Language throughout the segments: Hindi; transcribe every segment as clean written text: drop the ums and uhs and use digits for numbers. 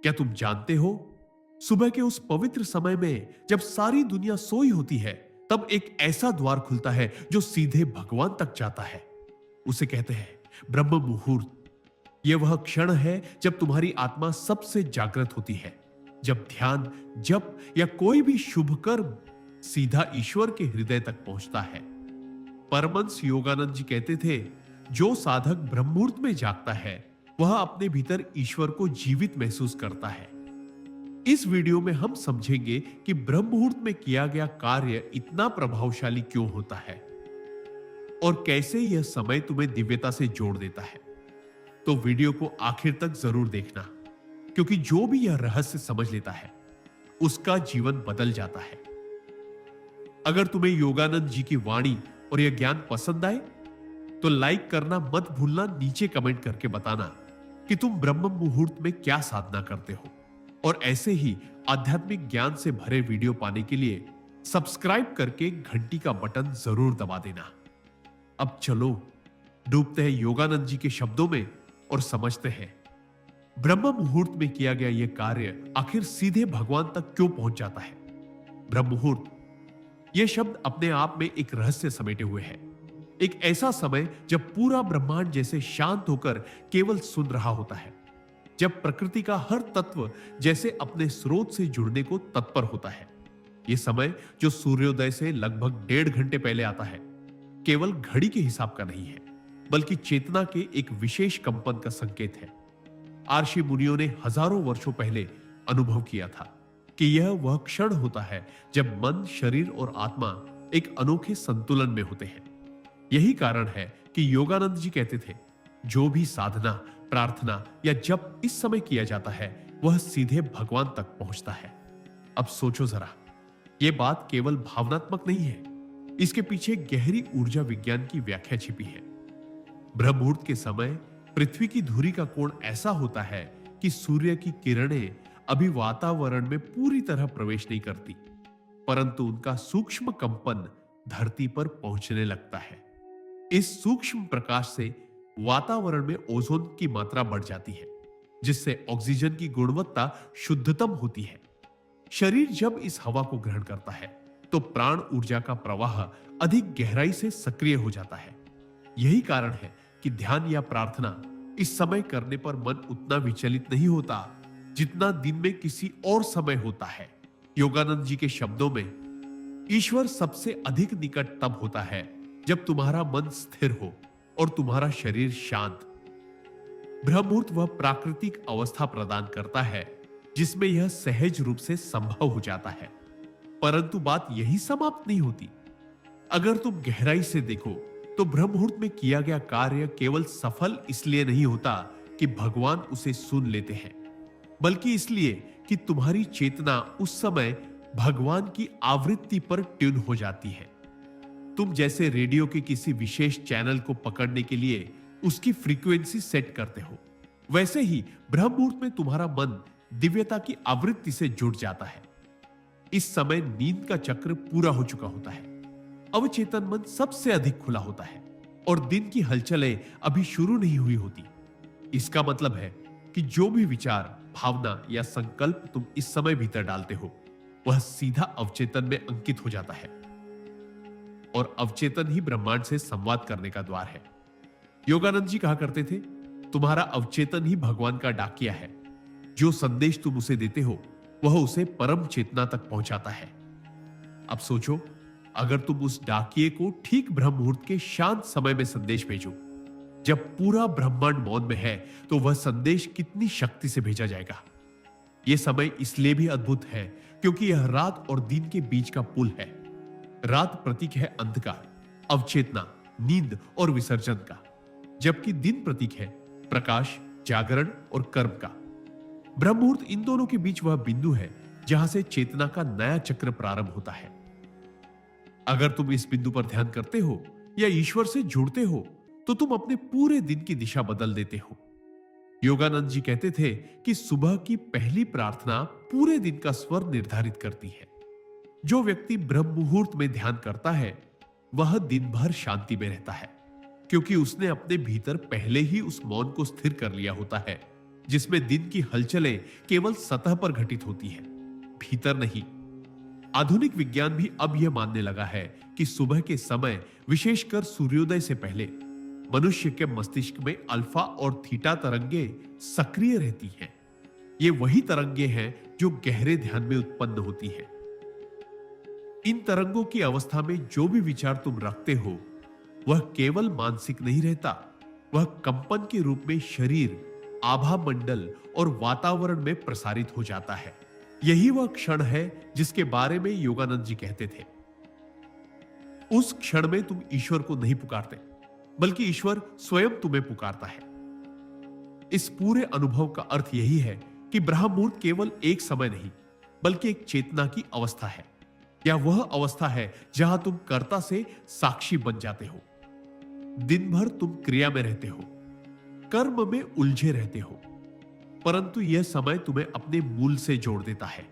क्या तुम जानते हो, सुबह के उस पवित्र समय में जब सारी दुनिया सोई होती है, तब एक ऐसा द्वार खुलता है जो सीधे भगवान तक जाता है। उसे कहते हैं ब्रह्म मुहूर्त। यह वह क्षण है जब तुम्हारी आत्मा सबसे जागृत होती है, जब ध्यान, जप या कोई भी शुभ कर्म सीधा ईश्वर के हृदय तक पहुंचता है। परमहंस योगानंद जी कहते थे, जो साधक ब्रह्म मुहूर्त में जागता है वह अपने भीतर ईश्वर को जीवित महसूस करता है। इस वीडियो में हम समझेंगे कि ब्रह्म मुहूर्त में किया गया कार्य इतना प्रभावशाली क्यों होता है और कैसे यह समय तुम्हें दिव्यता से जोड़ देता है। तो वीडियो को आखिर तक जरूर देखना, क्योंकि जो भी यह रहस्य समझ लेता है उसका जीवन बदल जाता है। अगर तुम्हें योगानंद जी की वाणी और यह ज्ञान पसंद आए तो लाइक करना मत भूलना। नीचे कमेंट करके बताना कि तुम ब्रह्म मुहूर्त में क्या साधना करते हो, और ऐसे ही आध्यात्मिक ज्ञान से भरे वीडियो पाने के लिए सब्सक्राइब करके घंटी का बटन जरूर दबा देना। अब चलो डूबते हैं योगानंद जी के शब्दों में और समझते हैं ब्रह्म मुहूर्त में किया गया यह कार्य आखिर सीधे भगवान तक क्यों पहुंच जाता है। ब्रह्म मुहूर्त यह शब्द अपने आप में एक रहस्य समेटे हुए है। एक ऐसा समय जब पूरा ब्रह्मांड जैसे शांत होकर केवल सुन रहा होता है, जब प्रकृति का हर तत्व जैसे अपने स्रोत से जुड़ने को तत्पर होता है। यह समय जो सूर्योदय से लगभग 1.5 घंटे पहले आता है, केवल घड़ी के हिसाब का नहीं है, बल्कि चेतना के एक विशेष कंपन का संकेत है। आर्षि मुनियों ने हजारों वर्षों पहले अनुभव किया था कि यह वह क्षण होता है जब मन, शरीर और आत्मा एक अनोखे संतुलन में होते हैं। यही कारण है कि योगानंद जी कहते थे, जो भी साधना, प्रार्थना या जप इस समय किया जाता है वह सीधे भगवान तक पहुंचता है। अब सोचो जरा, यह बात केवल भावनात्मक नहीं है, इसके पीछे गहरी ऊर्जा विज्ञान की व्याख्या छिपी है। ब्रह्म मुहूर्त के समय पृथ्वी की धुरी का कोण ऐसा होता है कि सूर्य की किरणें अभी वातावरण में पूरी तरह प्रवेश नहीं करती, परंतु उनका सूक्ष्म कंपन धरती पर पहुंचने लगता है। इस सूक्ष्म प्रकाश से वातावरण में ओजोन की मात्रा बढ़ जाती है, जिससे ऑक्सीजन की गुणवत्ता शुद्धतम होती है। शरीर जब इस हवा को ग्रहण करता है तो प्राण ऊर्जा का प्रवाह अधिक गहराई से सक्रिय हो जाता है। यही कारण है कि ध्यान या प्रार्थना इस समय करने पर मन उतना विचलित नहीं होता जितना दिन में किसी और समय होता है। योगानंद जी के शब्दों में, ईश्वर सबसे अधिक निकट तब होता है जब तुम्हारा मन स्थिर हो और तुम्हारा शरीर शांत। ब्रह्म मुहूर्त वह प्राकृतिक अवस्था प्रदान करता है जिसमें यह सहज रूप से संभव हो जाता है। परंतु बात यही समाप्त नहीं होती। अगर तुम गहराई से देखो तो ब्रह्म मुहूर्त में किया गया कार्य केवल सफल इसलिए नहीं होता कि भगवान उसे सुन लेते हैं, बल्कि इसलिए कि तुम्हारी चेतना उस समय भगवान की आवृत्ति पर ट्यून हो जाती है। तुम जैसे रेडियो के किसी विशेष चैनल को पकड़ने के लिए उसकी फ्रीक्वेंसी सेट करते हो, वैसे ही ब्रह्म मुहूर्त में तुम्हारा मन दिव्यता की आवृत्ति से जुड़ जाता है। इस समय नींद का चक्र पूरा हो चुका होता है, अवचेतन मन सबसे अधिक खुला होता है और दिन की हलचलें अभी शुरू नहीं हुई होती। इसका मतलब है कि जो भी विचार, भावना या संकल्प तुम इस समय भीतर डालते हो वह सीधा अवचेतन में अंकित हो जाता है, और अवचेतन ही ब्रह्मांड से संवाद करने का द्वार है। योगानंद जी कहा करते थे, तुम्हारा अवचेतन ही भगवान का डाकिया है। जो संदेश तुम उसे देते हो वह उसे परम चेतना तक पहुंचाता है। अब सोचो, अगर तुम उस डाकिए को ठीक ब्रह्म मुहूर्त के शांत समय में संदेश भेजो, जब पूरा ब्रह्मांड मौन में है, तो वह संदेश कितनी शक्ति से भेजा जाएगा। यह समय इसलिए भी अद्भुत है क्योंकि यह रात और दिन के बीच का पुल है। रात प्रतीक है अंधकार, अवचेतना, नींद और विसर्जन का, जबकि दिन प्रतीक है प्रकाश, जागरण और कर्म का। ब्रह्म मुहूर्त इन दोनों के बीच वह बिंदु है जहां से चेतना का नया चक्र प्रारंभ होता है। अगर तुम इस बिंदु पर ध्यान करते हो या ईश्वर से जुड़ते हो तो तुम अपने पूरे दिन की दिशा बदल देते हो। योगानंद जी कहते थे कि सुबह की पहली प्रार्थना पूरे दिन का स्वर निर्धारित करती है। जो व्यक्ति ब्रह्म मुहूर्त में ध्यान करता है वह दिन भर शांति में रहता है, क्योंकि उसने अपने भीतर पहले ही उस मौन को स्थिर कर लिया होता है जिसमें दिन की हलचलें केवल सतह पर घटित होती है, भीतर नहीं। आधुनिक विज्ञान भी अब यह मानने लगा है कि सुबह के समय, विशेषकर सूर्योदय से पहले, मनुष्य के मस्तिष्क में अल्फा और थीटा तरंगे सक्रिय रहती हैं। ये वही तरंगे हैं जो गहरे ध्यान में उत्पन्न होती हैं। इन तरंगों की अवस्था में जो भी विचार तुम रखते हो, वह केवल मानसिक नहीं रहता, वह कंपन के रूप में शरीर, आभा मंडल और वातावरण में प्रसारित हो जाता है। यही वह क्षण है जिसके बारे में योगानंद जी कहते थे, उस क्षण में तुम ईश्वर को नहीं पुकारते, बल्कि ईश्वर स्वयं तुम्हें पुकारता है। इस पूरे अनुभव का अर्थ यही है कि ब्रह्म मुहूर्त केवल एक समय नहीं, बल्कि एक चेतना की अवस्था है, या वह अवस्था है जहां तुम कर्ता से साक्षी बन जाते हो। दिन भर तुम क्रिया में रहते हो, कर्म में उलझे रहते हो, परंतु यह समय तुम्हें अपने मूल से जोड़ देता है।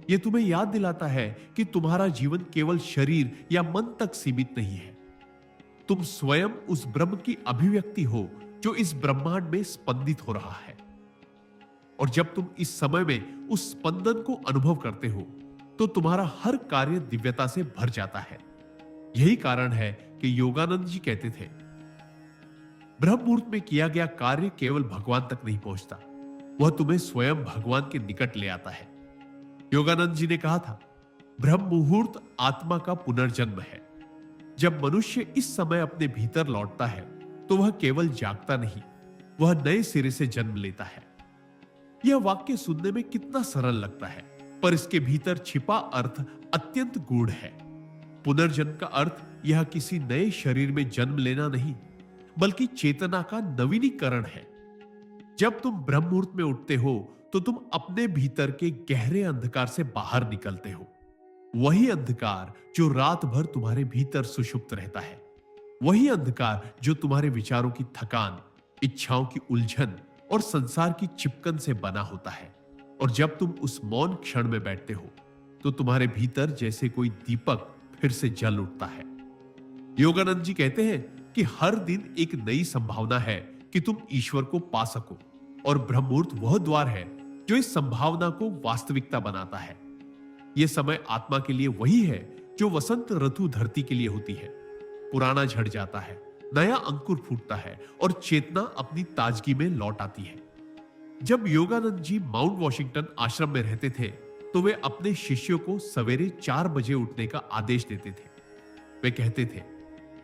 यह तुम्हें याद दिलाता है कि तुम्हारा जीवन केवल शरीर या मन तक सीमित नहीं है। तुम स्वयं उस ब्रह्म की अभिव्यक्ति हो जो इस ब्रह्मांड में स्पंदित हो रहा है। और जब तुम इस समय में उस स्पंदन को अनुभव करते हो, तो तुम्हारा हर कार्य दिव्यता से भर जाता है। यही कारण है कि योगानंद जी कहते थे, ब्रह्म मुहूर्त में किया गया कार्य केवल भगवान तक नहीं पहुंचता, वह तुम्हें स्वयं भगवान के निकट ले आता है। योगानंद जी ने कहा था, ब्रह्म मुहूर्त आत्मा का पुनर्जन्म है। जब मनुष्य इस समय अपने भीतर लौटता है, तो वह केवल जागता नहीं, वह नए सिरे से जन्म लेता है। यह वाक्य सुनने में कितना सरल लगता है, पर इसके भीतर छिपा अर्थ अत्यंत गूढ़ है। पुनर्जन्म का अर्थ यह किसी नए शरीर में जन्म लेना नहीं, बल्कि चेतना का नवीनीकरण है। जब तुम ब्रह्म मुहूर्त में उठते हो, तो तुम अपने भीतर के गहरे अंधकार से बाहर निकलते हो। वही अंधकार जो रात भर तुम्हारे भीतर सुषुप्त रहता है, वही अंधकार जो तुम्हारे विचारों की थकान, इच्छाओं की उलझन और संसार की चिपकन से बना होता है। और जब तुम उस मौन क्षण में बैठते हो, तो तुम्हारे भीतर जैसे कोई दीपक फिर से जल उठता है। योगानंद जी कहते हैं कि हर दिन एक नई संभावना है कि तुम ईश्वर को पा सको, और ब्रह्म मुहूर्त वह द्वार है जो इस संभावना को वास्तविकता बनाता है। यह समय आत्मा के लिए वही है जो वसंत ऋतु धरती के लिए होती है। पुराना झड़ जाता है, नया अंकुर फूटता है और चेतना अपनी ताजगी में लौट आती है। जब योगानंद जी माउंट वॉशिंगटन आश्रम में रहते थे, तो वे अपने शिष्यों को सवेरे 4 बजे उठने का आदेश देते थे। वे कहते थे,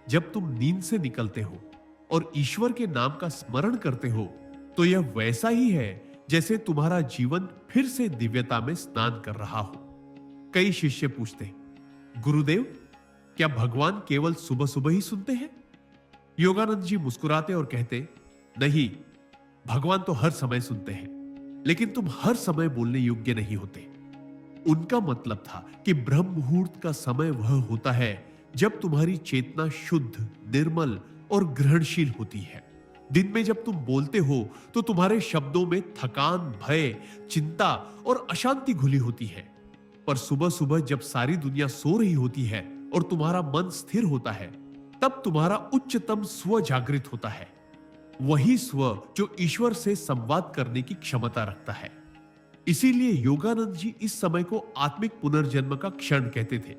जब तुम नींद से निकलते हो और ईश्वर के नाम का स्मरण करते हो, तो यह वैसा ही है जैसे तुम्हारा जीवन फिर से दिव्यता में स्नान कर रहा हो। कई शिष्य पूछते, गुरुदेव, क्या भगवान केवल सुबह सुबह ही सुनते हैं? योगानंद जी मुस्कुराते और कहते, नहीं, भगवान तो हर समय सुनते हैं, लेकिन तुम हर समय बोलने योग्य नहीं होते। उनका मतलब था कि ब्रह्म मुहूर्त का समय वह होता है जब तुम्हारी चेतना शुद्ध, निर्मल और ग्रहणशील होती है। दिन में जब तुम बोलते हो, तो तुम्हारे शब्दों में थकान, भय, चिंता और अशांति घुली होती है। पर सुबह सुबह जब सारी दुनिया सो रही होती है और तुम्हारा मन स्थिर होता है, तब तुम्हारा उच्चतम स्व जागृत होता है। वही स्व जो ईश्वर से संवाद करने की क्षमता रखता है। इसीलिए योगानंद जी इस समय को आत्मिक पुनर्जन्म का क्षण कहते थे,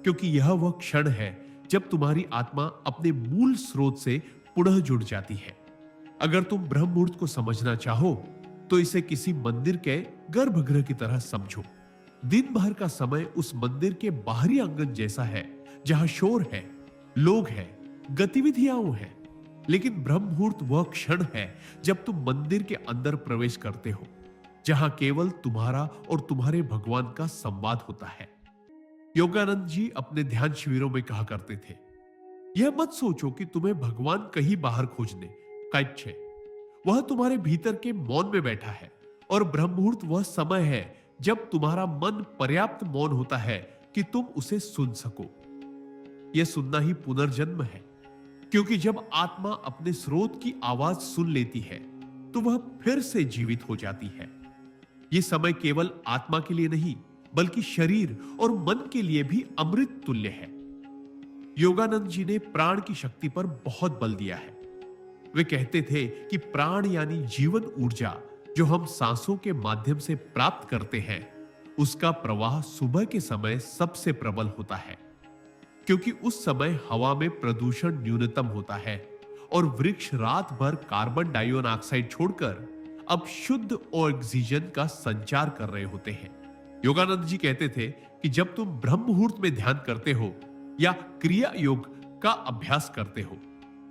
क्योंकि यह वह क्षण है जब तुम्हारी आत्मा अपने मूल स्रोत से पुनः जुड़ जाती है। अगर तुम ब्रह्म मुहूर्त को समझना चाहो, तो इसे किसी मंदिर के गर्भगृह की तरह समझो। दिन भर का समय उस मंदिर के बाहरी आंगन जैसा है, जहां शोर है, लोग हैं, गतिविधियां हैं। लेकिन ब्रह्म मुहूर्त वह क्षण है जब तुम मंदिर के अंदर प्रवेश करते हो, जहां केवल तुम्हारा और तुम्हारे भगवान का संवाद होता है। योगानंद जी अपने ध्यान शिविरों में कहा करते थे, यह मत सोचो कि तुम्हें भगवान कहीं बाहर खोजने का इच्छा है। वह तुम्हारे भीतर के मौन में बैठा है, और ब्रह्म मुहूर्त वह समय है जब तुम्हारा मन पर्याप्त मौन होता है कि तुम उसे सुन सको। यह सुनना ही पुनर्जन्म है, क्योंकि जब आत्मा अपने स्रोत की आवाज सुन लेती है, तो वह फिर से जीवित हो जाती है। यह समय केवल आत्मा के लिए नहीं, बल्कि शरीर और मन के लिए भी अमृत तुल्य है। योगानंद जी ने प्राण की शक्ति पर बहुत बल दिया है। वे कहते थे कि प्राण यानी जीवन ऊर्जा जो हम सांसों के माध्यम से प्राप्त करते हैं, उसका प्रवाह सुबह के समय सबसे प्रबल होता है, क्योंकि उस समय हवा में प्रदूषण न्यूनतम होता है और वृक्ष रात भर कार्बन डाइऑक्साइड छोड़कर अब शुद्ध ऑक्सीजन का संचार कर रहे होते हैं। योगानंद जी कहते थे कि जब तुम ब्रह्म मुहूर्त में ध्यान करते हो या क्रिया योग का अभ्यास करते हो,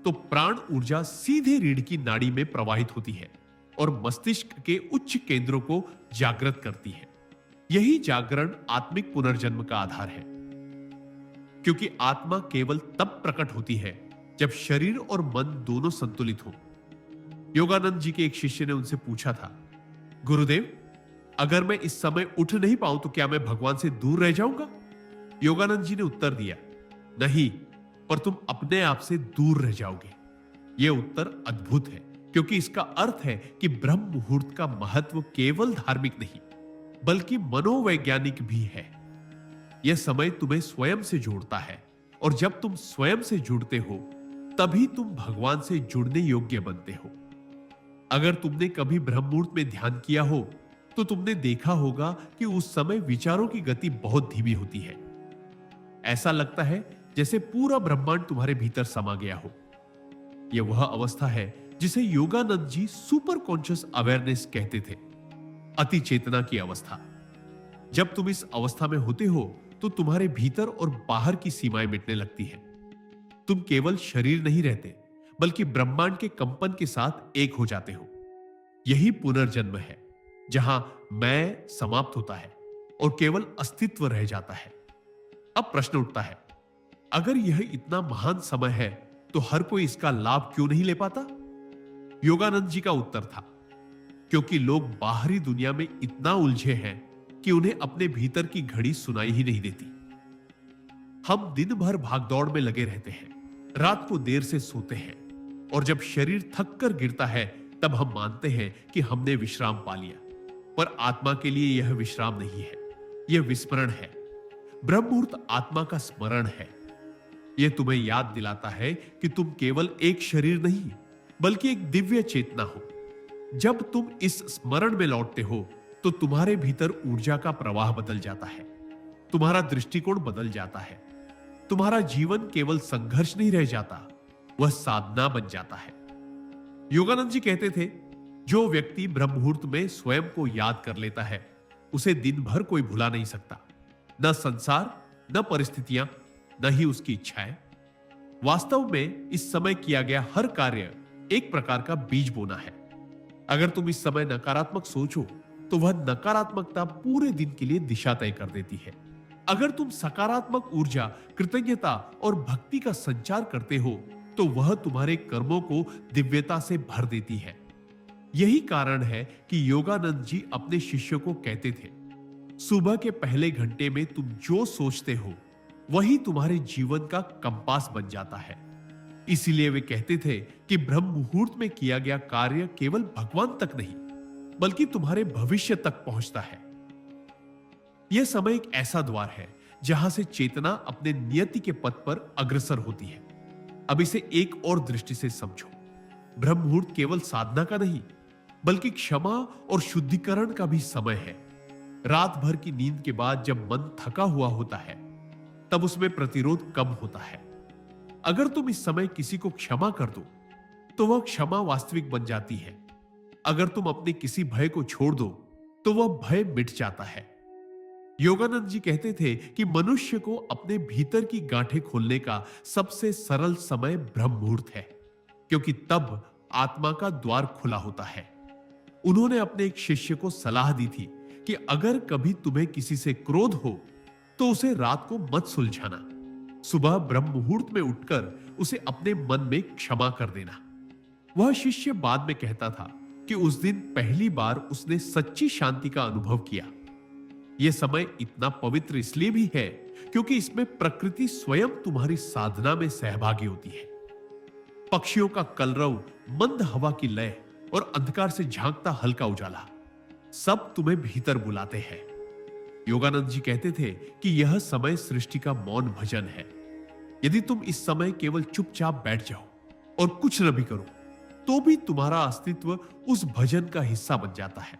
तो प्राण ऊर्जा सीधे रीढ़ की नाड़ी में प्रवाहित होती है और मस्तिष्क के उच्च केंद्रों को जागृत करती है। यही जागरण आत्मिक पुनर्जन्म का आधार है, क्योंकि आत्मा केवल तब प्रकट होती है जब शरीर और मन दोनों संतुलित हो। योगानंद जी के एक शिष्य ने उनसे पूछा था, गुरुदेव, अगर मैं इस समय उठ नहीं पाऊं तो क्या मैं भगवान से दूर रह जाऊंगा? योगानंद जी ने उत्तर दिया, नहीं, पर तुम अपने आप से दूर रह जाओगे। यह उत्तर अद्भुत है, क्योंकि इसका अर्थ है कि ब्रह्म मुहूर्त का महत्व केवल धार्मिक नहीं, बल्कि मनोवैज्ञानिक भी है। यह समय तुम्हें स्वयं से जोड़ता है, और जब तुम स्वयं से जुड़ते हो, तभी तुम भगवान से जुड़ने योग्य बनते हो। अगर तुमने कभी ब्रह्म मुहूर्त में ध्यान किया हो, तो तुमने देखा होगा कि उस समय विचारों की गति बहुत धीमी होती है। ऐसा लगता है जैसे पूरा ब्रह्मांड तुम्हारे भीतर समा गया हो। यह वह अवस्था है जिसे Yogananda ji super conscious awareness कहते थे, अति चेतना की अवस्था। जब तुम इस अवस्था में होते हो तो तुम्हारे भीतर और बाहर की सीमाएं मिटने लगती हैं। तुम केवल शरीर नहीं रहते, बल्कि ब्रह्मांड के कंपन के साथ एक हो जाते हो। यही पुनर्जन्म है, जहां मैं समाप्त होता है और केवल अस्तित्व रह जाता है। अब प्रश्न उठता है, अगर यह इतना महान समय है तो हर कोई इसका लाभ क्यों नहीं ले पाता? योगानंद जी का उत्तर था, क्योंकि लोग बाहरी दुनिया में इतना उलझे हैं कि उन्हें अपने भीतर की घड़ी सुनाई ही नहीं देती। हम दिन भर भागदौड़ में लगे रहते हैं, रात को देर से सोते हैं, और जब शरीर थक कर गिरता है तब हम मानते हैं कि हमने विश्राम पा लिया। पर आत्मा के लिए यह विश्राम नहीं है, यह विस्मरण है। ब्रह्म मुहूर्त आत्मा का स्मरण है। यह तुम्हें याद दिलाता है कि तुम केवल एक शरीर नहीं, बल्कि एक दिव्य चेतना हो। जब तुम इस स्मरण में लौटते हो तो तुम्हारे भीतर ऊर्जा का प्रवाह बदल जाता है, तुम्हारा दृष्टिकोण बदल जाता है। तुम्हारा जीवन केवल संघर्ष नहीं रह जाता, वह साधना बन जाता है। योगानंद जी कहते थे, जो व्यक्ति ब्रह्म मुहूर्त में स्वयं को याद कर लेता है, उसे दिन भर कोई भुला नहीं सकता। न संसार, न परिस्थितियां, न ही उसकी इच्छाएं। वास्तव में इस समय किया गया हर कार्य एक प्रकार का बीज बोना है। अगर तुम इस समय नकारात्मक सोचो तो वह नकारात्मकता पूरे दिन के लिए दिशा तय कर देती है। अगर तुम सकारात्मक ऊर्जा, कृतज्ञता और भक्ति का संचार करते हो तो वह तुम्हारे कर्मों को दिव्यता से भर देती है। यही कारण है कि योगानंद जी अपने शिष्यों को कहते थे, सुबह के पहले घंटे में तुम जो सोचते हो वही तुम्हारे जीवन का कंपास बन जाता है। इसीलिए वे कहते थे कि ब्रह्म मुहूर्त में किया गया कार्य केवल भगवान तक नहीं, बल्कि तुम्हारे भविष्य तक पहुंचता है। यह समय एक ऐसा द्वार है जहां से चेतना अपने नियति के पथ पर अग्रसर होती है। अब इसे एक और दृष्टि से समझो। ब्रह्म मुहूर्त केवल साधना का नहीं, बल्कि क्षमा और शुद्धिकरण का भी समय है। रात भर की नींद के बाद जब मन थका हुआ होता है, तब उसमें प्रतिरोध कम होता है। अगर तुम इस समय किसी को क्षमा कर दो तो वह क्षमा वास्तविक बन जाती है। अगर तुम अपने किसी भय को छोड़ दो तो वह भय मिट जाता है। योगानंद जी कहते थे कि मनुष्य को अपने भीतर की गांठें खोलने का सबसे सरल समय ब्रह्म मुहूर्त है, क्योंकि तब आत्मा का द्वार खुला होता है। उन्होंने अपने एक शिष्य को सलाह दी थी कि अगर कभी तुम्हें किसी से क्रोध हो तो उसे रात को मत सुलझाना। सुबह ब्रह्म मुहूर्त में उठकर उसे अपने मन में क्षमा कर देना। वह शिष्य बाद में कहता था कि उस दिन पहली बार उसने सच्ची शांति का अनुभव किया। यह समय इतना पवित्र इसलिए भी है क्योंकि इसमें प्रकृति स्वयं तुम्हारी साधना में सहभागी होती है। पक्षियों का कलरव, मंद हवा की लय और अंधकार से झांकता हल्का उजाला, सब तुम्हें भीतर बुलाते हैं। योगानंद जी कहते थे कि यह समय सृष्टि का मौन भजन है। यदि तुम इस समय केवल चुपचाप बैठ जाओ और कुछ न भी करो, तो भी तुम्हारा अस्तित्व उस भजन का हिस्सा बन जाता है।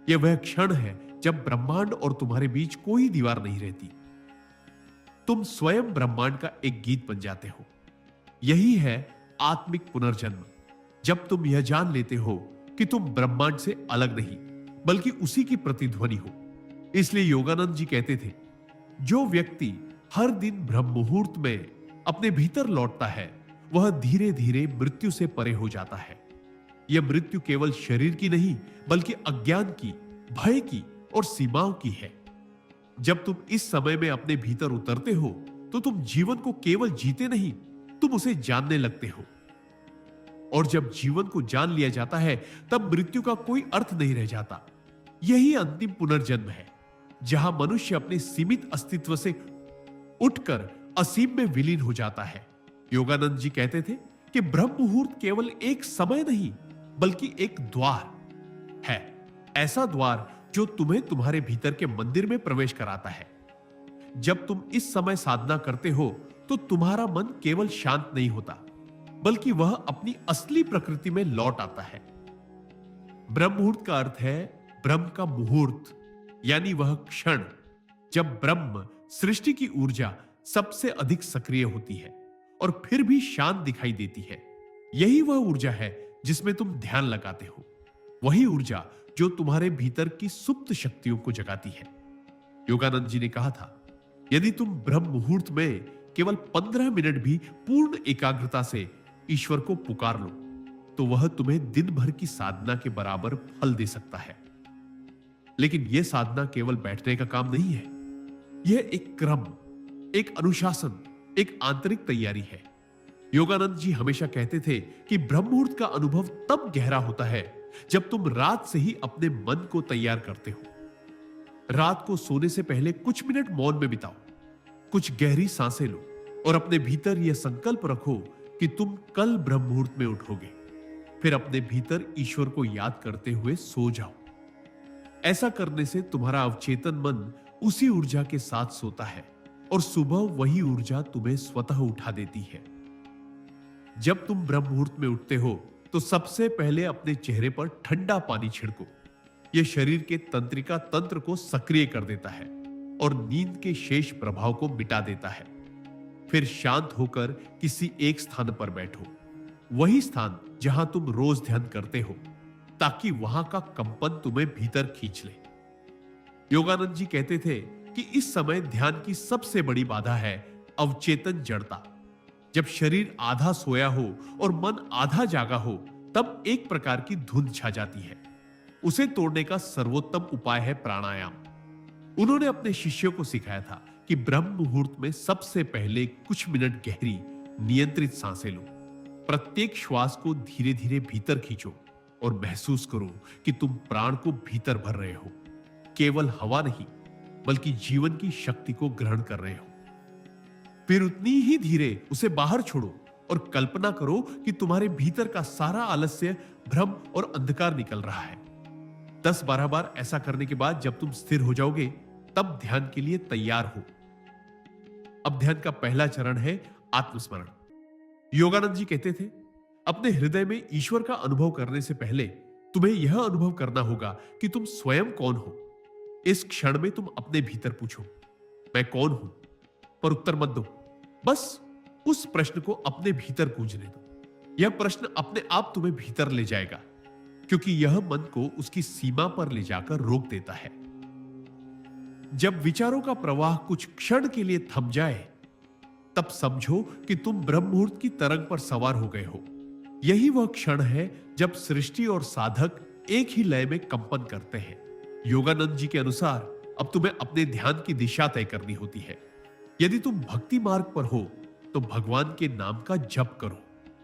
यह वह क्षण है जब ब्रह्मांड और तुम्हारे बीच कोई दीवार नहीं रहती। तुम स्वयं ब्रह्मांड का एक गीत बन जाते हो। यही है आत्मिक पुनर्जन्म, जब तुम यह जान लेते हो कि तुम ब्रह्मांड से अलग नहीं बल्कि उसी की प्रतिध्वनि हो। इसलिए योगानंद जी कहते थे, जो व्यक्ति हर दिन ब्रह्म मुहूर्त में अपने भीतर लौटता है वह धीरे धीरे मृत्यु से परे हो जाता है। यह मृत्यु केवल शरीर की नहीं बल्कि अज्ञान की, भय की और सीमाओं की है। जब तुम इस समय में अपने भीतर उतरते हो तो तुम जीवन को केवल जीते नहीं, तुम उसे जानने लगते हो। और जब जीवन को जान लिया जाता है तब मृत्यु का कोई अर्थ नहीं रह जाता। यही अंतिम पुनर्जन्म है, जहां मनुष्य अपने सीमित अस्तित्व से उठकर असीम में विलीन हो जाता है। योगानंद जी कहते थे कि ब्रह्म मुहूर्त केवल एक समय नहीं बल्कि एक द्वार है, ऐसा द्वार जो तुम्हें तुम्हारे भीतर के मंदिर में प्रवेश कराता है। जब तुम इस समय साधना करते हो तो तुम्हारा मन केवल शांत नहीं होता बल्कि वह अपनी असली प्रकृति में लौट आता है। ब्रह्म मुहूर्त का अर्थ है ब्रह्म का मुहूर्त, यानी वह क्षण जब ब्रह्म सृष्टि की ऊर्जा सबसे अधिक सक्रिय होती है और फिर भी शांत दिखाई देती है। यही वह ऊर्जा है जिसमें तुम ध्यान लगाते हो, वही ऊर्जा जो तुम्हारे भीतर की सुप्त शक्तियों को जगाती है। योगानंद जी ने कहा था, यदि तुम ब्रह्म मुहूर्त में केवल 15 मिनट भी पूर्ण एकाग्रता से ईश्वर को पुकार लो तो वह तुम्हें दिन भर की साधना के बराबर फल दे सकता है। लेकिन यह साधना केवल बैठने का काम नहीं है, यह एक क्रम, एक अनुशासन, एक आंतरिक तैयारी है। योगानंद जी हमेशा कहते थे कि ब्रह्म मुहूर्त का अनुभव तब गहरा होता है जब तुम रात से ही अपने मन को तैयार करते हो। रात को सोने से पहले कुछ मिनट मौन में बिताओ, कुछ गहरी सांसें लो और अपने भीतर यह संकल्प रखो कि तुम कल ब्रह्म मुहूर्त में उठोगे। फिर अपने भीतर ईश्वर को याद करते हुए सो जाओ। ऐसा करने से तुम्हारा अवचेतन मन उसी ऊर्जा के साथ सोता है और सुबह वही ऊर्जा तुम्हें स्वतः उठा देती है। जब तुम ब्रह्म मुहूर्त में उठते हो तो सबसे पहले अपने चेहरे पर ठंडा पानी छिड़को। यह शरीर के तंत्रिका तंत्र को सक्रिय कर देता है और नींद के शेष प्रभाव को मिटा देता है। फिर शांत होकर किसी एक स्थान पर बैठो, वही स्थान जहां तुम रोज ध्यान करते हो, ताकि वहां का कंपन तुम्हें भीतर खींच ले। योगानंद जी कहते थे कि इस समय ध्यान की सबसे बड़ी बाधा है अवचेतन जड़ता। जब शरीर आधा सोया हो और मन आधा जागा हो तब एक प्रकार की धुंध छा जाती है। उसे तोड़ने का सर्वोत्तम उपाय है प्राणायाम। उन्होंने अपने शिष्यों को सिखाया था कि ब्रह्म मुहूर्त में सबसे पहले कुछ मिनट गहरी नियंत्रित सांसें लो। प्रत्येक श्वास को धीरे धीरे भीतर खींचो और महसूस करो कि तुम प्राण को भीतर भर रहे हो, केवल हवा नहीं बल्कि जीवन की शक्ति को ग्रहण कर रहे हो। फिर उतनी ही धीरे उसे बाहर छोड़ो और कल्पना करो कि तुम्हारे भीतर का सारा आलस्य, भ्रम और अंधकार निकल रहा है। 10-12 बार ऐसा करने के बाद जब तुम स्थिर हो जाओगे तब ध्यान के लिए तैयार हो। अब ध्यान का पहला चरण है आत्मस्मरण। योगानंद जी कहते थे, अपने हृदय में ईश्वर का अनुभव करने से पहले तुम्हें यह अनुभव करना होगा कि तुम स्वयं कौन हो। इस क्षण में तुम अपने भीतर पूछो, मैं कौन हूं, पर उत्तर मत दो। बस उस प्रश्न को अपने भीतर गूंजने दो। यह प्रश्न अपने आप तुम्हें भीतर ले जाएगा, क्योंकि यह मन को उसकी सीमा पर ले जाकर रोक देता है। जब विचारों का प्रवाह कुछ क्षण के लिए थम जाए तब समझो कि तुम ब्रह्म मुहूर्त की तरंग पर सवार हो गए हो। यही वह क्षण है जब सृष्टि और साधक एक ही लय में कंपन करते हैं। योगानंद जी के अनुसार अब तुम्हें अपने ध्यान की दिशा तय करनी होती है। यदि तुम भक्ति मार्ग पर हो तो भगवान के नाम का जप करो,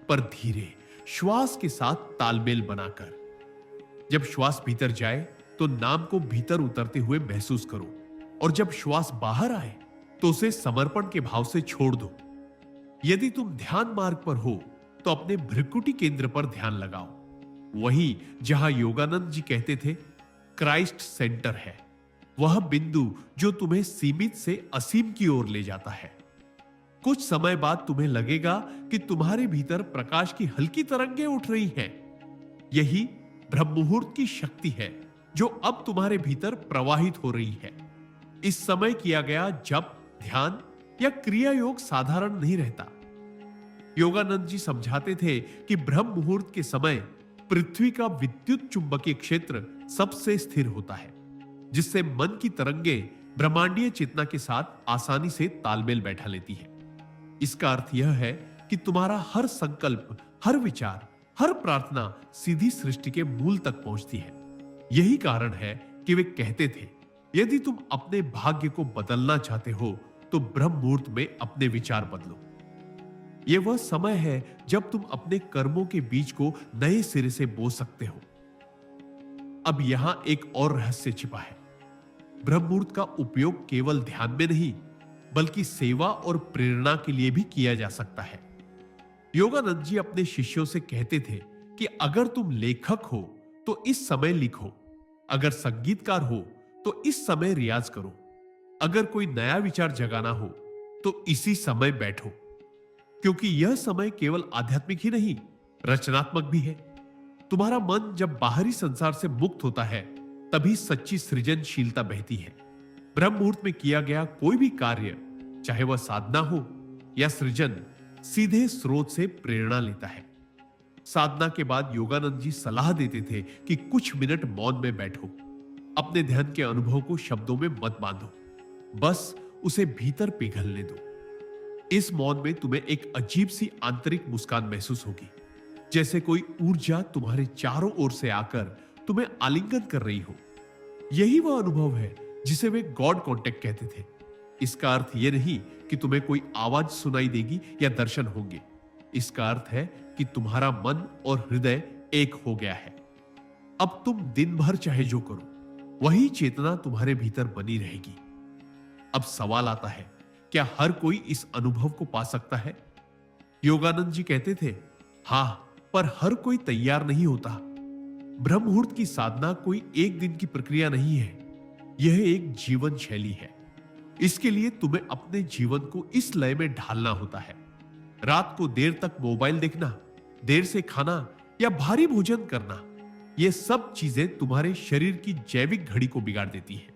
पर धीरे, श्वास के साथ तालमेल बनाकर। जब श्वास भीतर जाए तो नाम को भीतर उतरते हुए महसूस करो, और जब श्वास बाहर आए तो उसे समर्पण के भाव से छोड़ दो। यदि तुम ध्यान मार्ग पर हो तो अपने भ्रिकुटी केंद्र पर ध्यान लगाओ, वही जहां योगानंद जी कहते थे क्राइस्ट सेंटर है, वह बिंदु जो तुम्हें सीमित से असीम की ओर ले जाता है। कुछ समय बाद तुम्हें लगेगा कि तुम्हारे भीतर प्रकाश की हल्की तरंगें उठ रही हैं। यही ब्रह्म मुहूर्त की शक्ति है जो अब तुम्हारे भीतर प्रवाहित हो रही है। इस समय किया गया जप, ध्यान या क्रिया योग साधारण नहीं रहता। योगानंद जी समझाते थे कि ब्रह्म मुहूर्त के समय पृथ्वी का विद्युत चुंबकीय क्षेत्र सबसे स्थिर होता है, जिससे मन की तरंगें ब्रह्मांडीय चेतना के साथ आसानी से तालमेल बैठा लेती है। इसका अर्थ यह है कि तुम्हारा हर संकल्प, हर विचार, हर प्रार्थना सीधी सृष्टि के मूल तक पहुंचती है। यही कारण है कि वे कहते थे, यदि तुम अपने भाग्य को बदलना चाहते हो तो ब्रह्म मुहूर्त में अपने विचार बदलो। यह वह समय है जब तुम अपने कर्मों के बीज को नए सिरे से बो सकते हो। अब यहां एक और रहस्य छिपा है। ब्रह्म मुहूर्त का उपयोग केवल ध्यान में नहीं, बल्कि सेवा और प्रेरणा के लिए भी किया जा सकता है। योगानंद जी अपने शिष्यों से कहते थे कि अगर तुम लेखक हो तो इस समय लिखो, अगर संगीतकार हो तो इस समय रियाज करो, अगर कोई नया विचार जगाना हो तो इसी समय बैठो, क्योंकि यह समय केवल आध्यात्मिक ही नहीं, रचनात्मक भी है। तुम्हारा मन जब बाहरी संसार से मुक्त होता है, तभी सच्ची सृजनशीलता बहती है। ब्रह्म मुहूर्त में किया गया कोई भी कार्य, चाहे वह साधना हो या सृजन, सीधे स्रोत से प्रेरणा लेता है। साधना के बाद योगानंद जी सलाह देते थे कि कुछ मिनट मौन में बैठो, अपने ध्यान के अनुभव को शब्दों में मत बांधो, बस उसे भीतर पिघलने दो। इस मौन में तुम्हें एक अजीब सी आंतरिक मुस्कान महसूस होगी, जैसे कोई ऊर्जा तुम्हारे चारों ओर से आकर तुम्हें आलिंगन कर रही हो। यही वह अनुभव है जिसे वे गॉड कॉन्टेक्ट कहते थे। इसका अर्थ यह नहीं कि तुम्हें कोई आवाज सुनाई देगी या दर्शन होंगे। इसका अर्थ है कि तुम्हारा मन और हृदय एक हो गया है। अब तुम दिन भर चाहे जो करो, वही चेतना तुम्हारे भीतर बनी रहेगी। अब सवाल आता है, क्या हर कोई इस अनुभव को पा सकता है? योगानंद जी कहते थे, हां, पर हर कोई तैयार नहीं होता। ब्रह्म मुहूर्त की साधना कोई एक दिन की प्रक्रिया नहीं है, यह एक जीवन शैली है। इसके लिए तुम्हें अपने जीवन को इस लय में ढालना होता है। रात को देर तक मोबाइल देखना, देर से खाना या भारी भोजन करना, यह सब चीजें तुम्हारे शरीर की जैविक घड़ी को बिगाड़ देती हैं।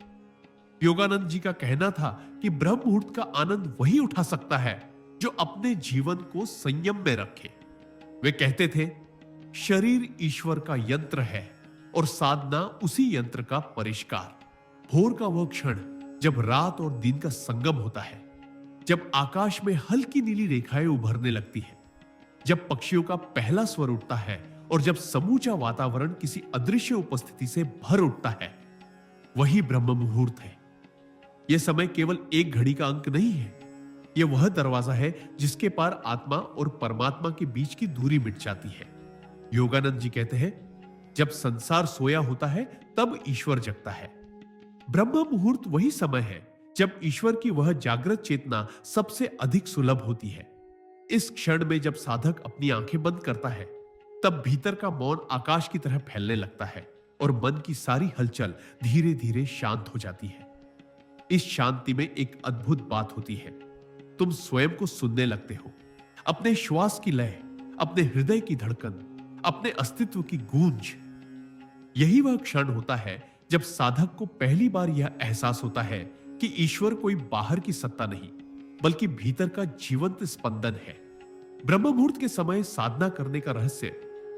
योगानंद जी का कहना था कि ब्रह्म मुहूर्त का आनंद वही उठा सकता है जो अपने जीवन को संयम में रखे। वे कहते थे, शरीर ईश्वर का यंत्र है और साधना उसी यंत्र का परिष्कार। भोर का वह क्षण जब रात और दिन का संगम होता है, जब आकाश में हल्की नीली रेखाएं उभरने लगती है, जब पक्षियों का पहला स्वर उठता है और जब समूचा वातावरण किसी अदृश्य उपस्थिति से भर उठता है, वही ब्रह्म मुहूर्त है। यह समय केवल एक घड़ी का अंक नहीं है, यह वह दरवाजा है जिसके पार आत्मा और परमात्मा के बीच की दूरी मिट जाती है। योगानंद जी कहते हैं, जब संसार सोया होता है तब ईश्वर जगता है। ब्रह्म मुहूर्त वही समय है जब ईश्वर की वह जागृत चेतना सबसे अधिक सुलभ होती है। इस क्षण में जब साधक अपनी आंखें बंद करता है, तब भीतर का मौन आकाश की तरह फैलने लगता है और मन की सारी हलचल धीरे धीरे शांत हो जाती है। इस शांति में एक अद्भुत बात होती है, तुम स्वयं को सुनने लगते हो, अपने श्वास की लय, अपने हृदय की धड़कन, अपने अस्तित्व की गूंज। यही वह क्षण होता है जब साधक को पहली बार यह एहसास होता है कि ईश्वर कोई बाहर की सत्ता नहीं, बल्कि भीतर का जीवंत स्पंदन है। ब्रह्म मुहूर्त के समय साधना करने का रहस्य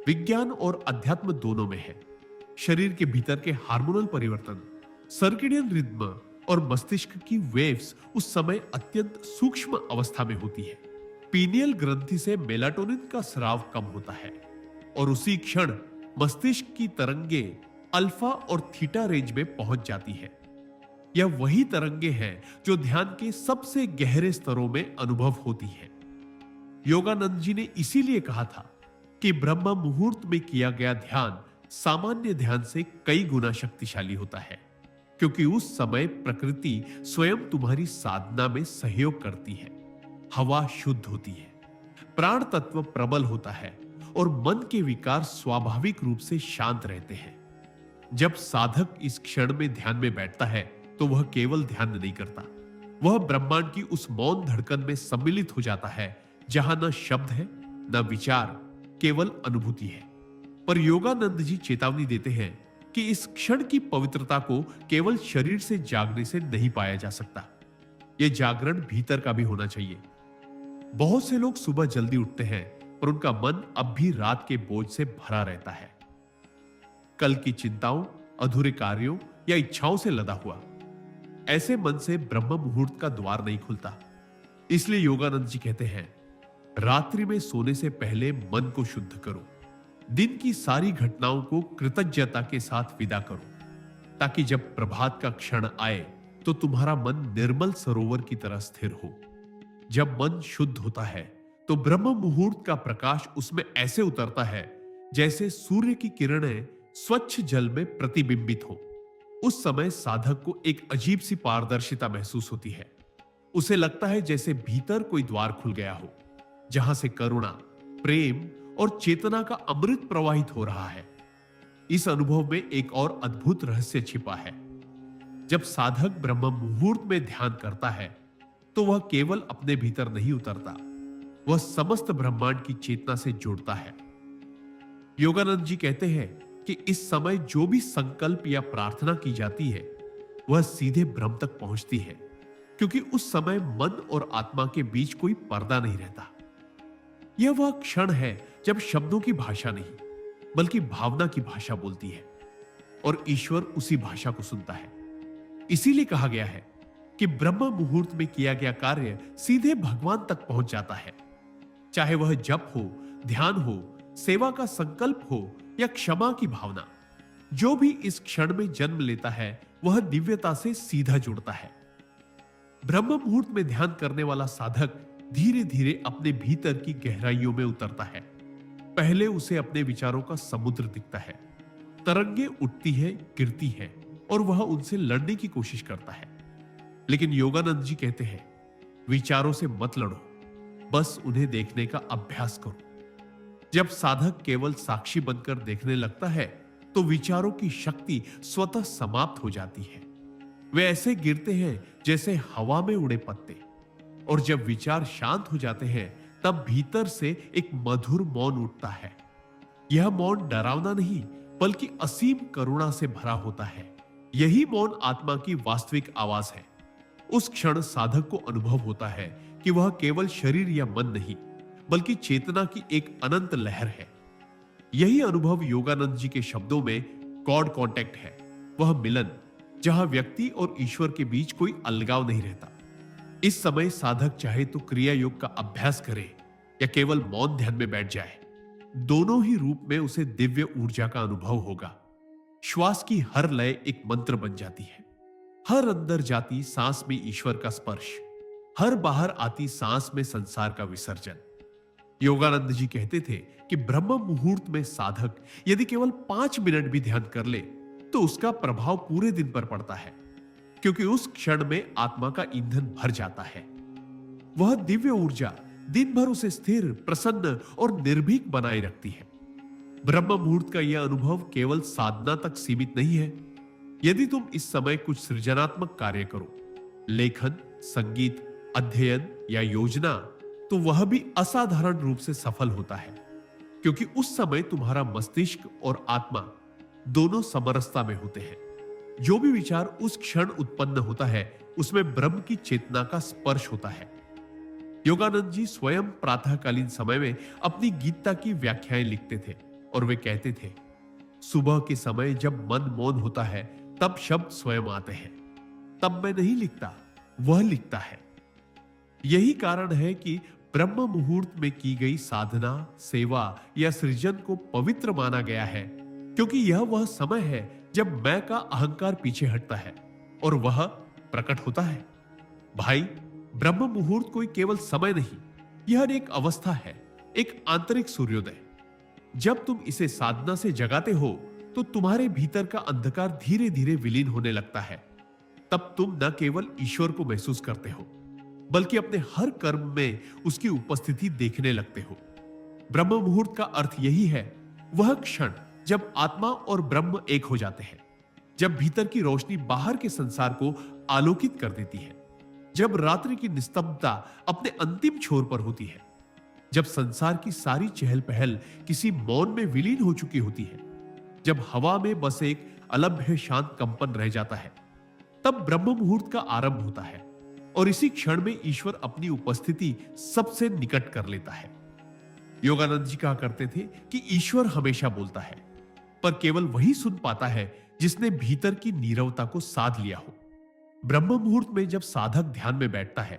विज्ञान और अध्यात्म दोनों में है। शरीर के भीतर के हार्मोनल परिवर्तन, सर्केडियन रिद्म और मस्तिष्क की वेव्स उस समय अत्यंत सूक्ष्म अवस्था में होती है। पीनियल ग्रंथि से मेलाटोनिन का स्राव कम होता है और उसी क्षण मस्तिष्क की तरंगे अल्फा और थीटा रेंज में पहुंच जाती है। यह वही तरंगे हैं जो ध्यान के सबसे गहरे स्तरों में अनुभव होती हैं। योगानंद जी ने इसीलिए कहा था कि ब्रह्म मुहूर्त में किया गया ध्यान सामान्य ध्यान से कई गुना शक्तिशाली होता है, क्योंकि उस समय प्रकृति स्वयं तुम्हारी साधना में सहयोग करती है। हवा शुद्ध होती है, प्राण तत्व प्रबल होता है और मन के विकार स्वाभाविक रूप से शांत रहते हैं। जब साधक इस क्षण में ध्यान में बैठता है तो वह केवल ध्यान नहीं करता, वह ब्रह्मांड की उस मौन धड़कन में सम्मिलित हो जाता है जहां न शब्द है न विचार, केवल अनुभूति है। पर योगानंद जी चेतावनी देते हैं कि इस क्षण की पवित्रता को केवल शरीर से जागने से नहीं पाया जा सकता। यह जागरण भीतर का भी होना चाहिए। बहुत से लोग सुबह जल्दी उठते हैं पर उनका मन अब भी रात के बोझ से भरा रहता है, कल की चिंताओं, अधूरे कार्यों या इच्छाओं से लदा हुआ। ऐसे मन से ब्रह्म मुहूर्त का द्वार नहीं खुलता। इसलिए योगानंद जी कहते हैं, रात्रि में सोने से पहले मन को शुद्ध करो। दिन की सारी घटनाओं को कृतज्ञता के साथ विदा करो, ताकि जब प्रभात का क्षण आए तो तुम्हारा मन निर्मल सरोवर की तरह स्थिर हो। जब मन शुद्ध होता है तो ब्रह्म मुहूर्त का प्रकाश उसमें ऐसे उतरता है जैसे सूर्य की किरणें स्वच्छ जल में प्रतिबिंबित हो। उस समय साधक को एक अजीब सी पारदर्शिता महसूस होती है। उसे लगता है जैसे भीतर कोई द्वार खुल गया हो, जहां से करुणा, प्रेम और चेतना का अमृत प्रवाहित हो रहा है। इस अनुभव में एक और अद्भुत रहस्य छिपा है। जब साधक ब्रह्म मुहूर्त में ध्यान करता है तो वह केवल अपने भीतर नहीं उतरता, वह समस्त ब्रह्मांड की चेतना से जुड़ता है। योगानंद जी कहते हैं कि इस समय जो भी संकल्प या प्रार्थना की जाती है वह सीधे ब्रह्म तक पहुंचती है, क्योंकि उस समय मन और आत्मा के बीच कोई पर्दा नहीं रहता। यह वह क्षण है जब शब्दों की भाषा नहीं बल्कि भावना की भाषा बोलती है और ईश्वर उसी भाषा को सुनता है। इसीलिए कहा गया है कि ब्रह्म मुहूर्त में किया गया कार्य सीधे भगवान तक पहुंच जाता है। चाहे वह जप हो, ध्यान हो, सेवा का संकल्प हो या क्षमा की भावना, जो भी इस क्षण में जन्म लेता है वह दिव्यता से सीधा जुड़ता है। ब्रह्म मुहूर्त में ध्यान करने वाला साधक धीरे धीरे अपने भीतर की गहराइयों में उतरता है। पहले उसे अपने विचारों का समुद्र दिखता है। तरंगे उठती है, गिरती है और वह उनसे लड़ने की कोशिश करता है। लेकिन योगानंद जी कहते हैं, विचारों से मत लड़ो, बस उन्हें देखने का अभ्यास करो। जब साधक केवल साक्षी बनकर देखने लगता है तो विचारों की शक्ति स्वतः समाप्त हो जाती है। वे ऐसे गिरते हैं जैसे हवा में उड़े पत्ते। और जब विचार शांत हो जाते हैं तब भीतर से एक मधुर मौन उठता है। यह मौन डरावना नहीं बल्कि असीम करुणा से भरा होता है। यही मौन आत्मा की वास्तविक आवाज है। उस क्षण साधक को अनुभव होता है कि वह केवल शरीर या मन नहीं बल्कि चेतना की एक अनंत लहर है। यही अनुभव योगानंद जी के शब्दों में गॉड कांटेक्ट है, वह मिलन जहां व्यक्ति और ईश्वर के बीच कोई अलगाव नहीं रहता। इस समय साधक चाहे तो क्रिया योग का अभ्यास करे या केवल मौन ध्यान में बैठ जाए, दोनों ही रूप में उसे दिव्य ऊर्जा का अनुभव होगा। श्वास की हर लय एक मंत्र बन जाती है। हर अंदर जाती सांस में ईश्वर का स्पर्श, हर बाहर आती सांस में संसार का विसर्जन। योगानंद जी कहते थे कि ब्रह्म मुहूर्त में साधक यदि केवल 5 मिनट भी ध्यान कर ले तो उसका प्रभाव पूरे दिन पर पड़ता है, क्योंकि उस क्षण में आत्मा का ईंधन भर जाता है। वह दिव्य ऊर्जा दिन भर उसे स्थिर, प्रसन्न और निर्भीक बनाए रखती है। ब्रह्म मुहूर्त का यह अनुभव केवल साधना तक सीमित नहीं है। यदि तुम इस समय कुछ सृजनात्मक कार्य करो, लेखन, संगीत, अध्ययन या योजना, तो वह भी असाधारण रूप से सफल होता है, क्योंकि उस समय तुम्हारा मस्तिष्क और आत्मा दोनों समरसता में होते हैं। जो भी विचार उस क्षण उत्पन्न होता है उसमें ब्रह्म की चेतना का स्पर्श होता है। योगानंद जी स्वयं प्रातःकालीन समय में अपनी गीता की व्याख्याएं लिखते थे और वे कहते थे, सुबह के समय जब मन मौन होता है तब शब्द स्वयं आते हैं। तब मैं नहीं लिखता, वह लिखता है। यही कारण है कि ब्रह्म मुहूर्त में की गई साधना, सेवा या सृजन को पवित्र माना गया है, क्योंकि यह वह समय है जब मैं का अहंकार पीछे हटता है और वह प्रकट होता है। भाई, ब्रह्म मुहूर्त कोई केवल समय नहीं, यह एक अवस्था है, एक आंतरिक सूर्योदय। जब तुम इसे साधना से जगाते हो तो तुम्हारे भीतर का अंधकार धीरे धीरे विलीन होने लगता है। तब तुम न केवल ईश्वर को महसूस करते हो बल्कि अपने हर कर्म में उसकी उपस्थिति देखने लगते हो। ब्रह्म मुहूर्त का अर्थ यही है, वह क्षण जब आत्मा और ब्रह्म एक हो जाते हैं, जब भीतर की रोशनी बाहर के संसार को आलोकित कर देती है। जब रात्रि की निस्तब्धता अपने अंतिम छोर पर होती है, जब संसार की सारी चहल पहल किसी मौन में विलीन हो चुकी होती है, जब हवा में बस एक अलभ्य शांत कंपन रह जाता है, तब ब्रह्म मुहूर्त का आरंभ होता है और इसी क्षण में ईश्वर अपनी उपस्थिति सबसे निकट कर लेता है। योगानंद जी कहा करते थे कि ईश्वर हमेशा बोलता है, पर केवल वही सुन पाता है जिसने भीतर की नीरवता को साध लिया हो। ब्रह्म मुहूर्त में जब साधक ध्यान में बैठता है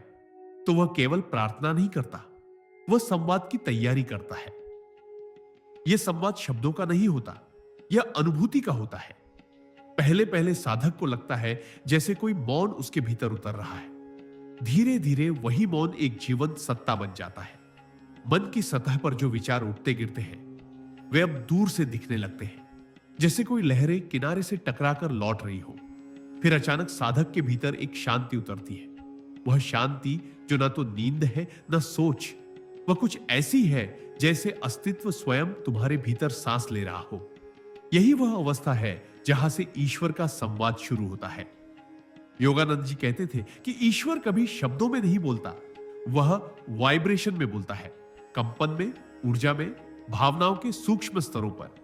तो वह केवल प्रार्थना नहीं करता, वह संवाद की तैयारी करता है। यह संवाद शब्दों का नहीं होता, यह अनुभूति का होता है। पहले पहले साधक को लगता है जैसे कोई मौन उसके भीतर उतर रहा है। धीरे धीरे वही मौन एक जीवंत सत्ता बन जाता है। मन की सतह पर जो विचार उठते गिरते हैं वे अब दूर से दिखने लगते हैं, जैसे कोई लहरें किनारे से टकराकर लौट रही हो। फिर अचानक साधक के भीतर एक शांति उतरती है। वह शांति जो ना तो नींद है ना सोच, वह कुछ ऐसी है जैसे अस्तित्व स्वयं तुम्हारे भीतर सांस ले रहा हो। यही वह अवस्था है जहां से ईश्वर का संवाद शुरू होता है। योगानंद जी कहते थे कि ईश्वर कभी शब्दों में नहीं बोलता, वह वाइब्रेशन में बोलता है, कंपन में, ऊर्जा में, भावनाओं के सूक्ष्म स्तरों पर।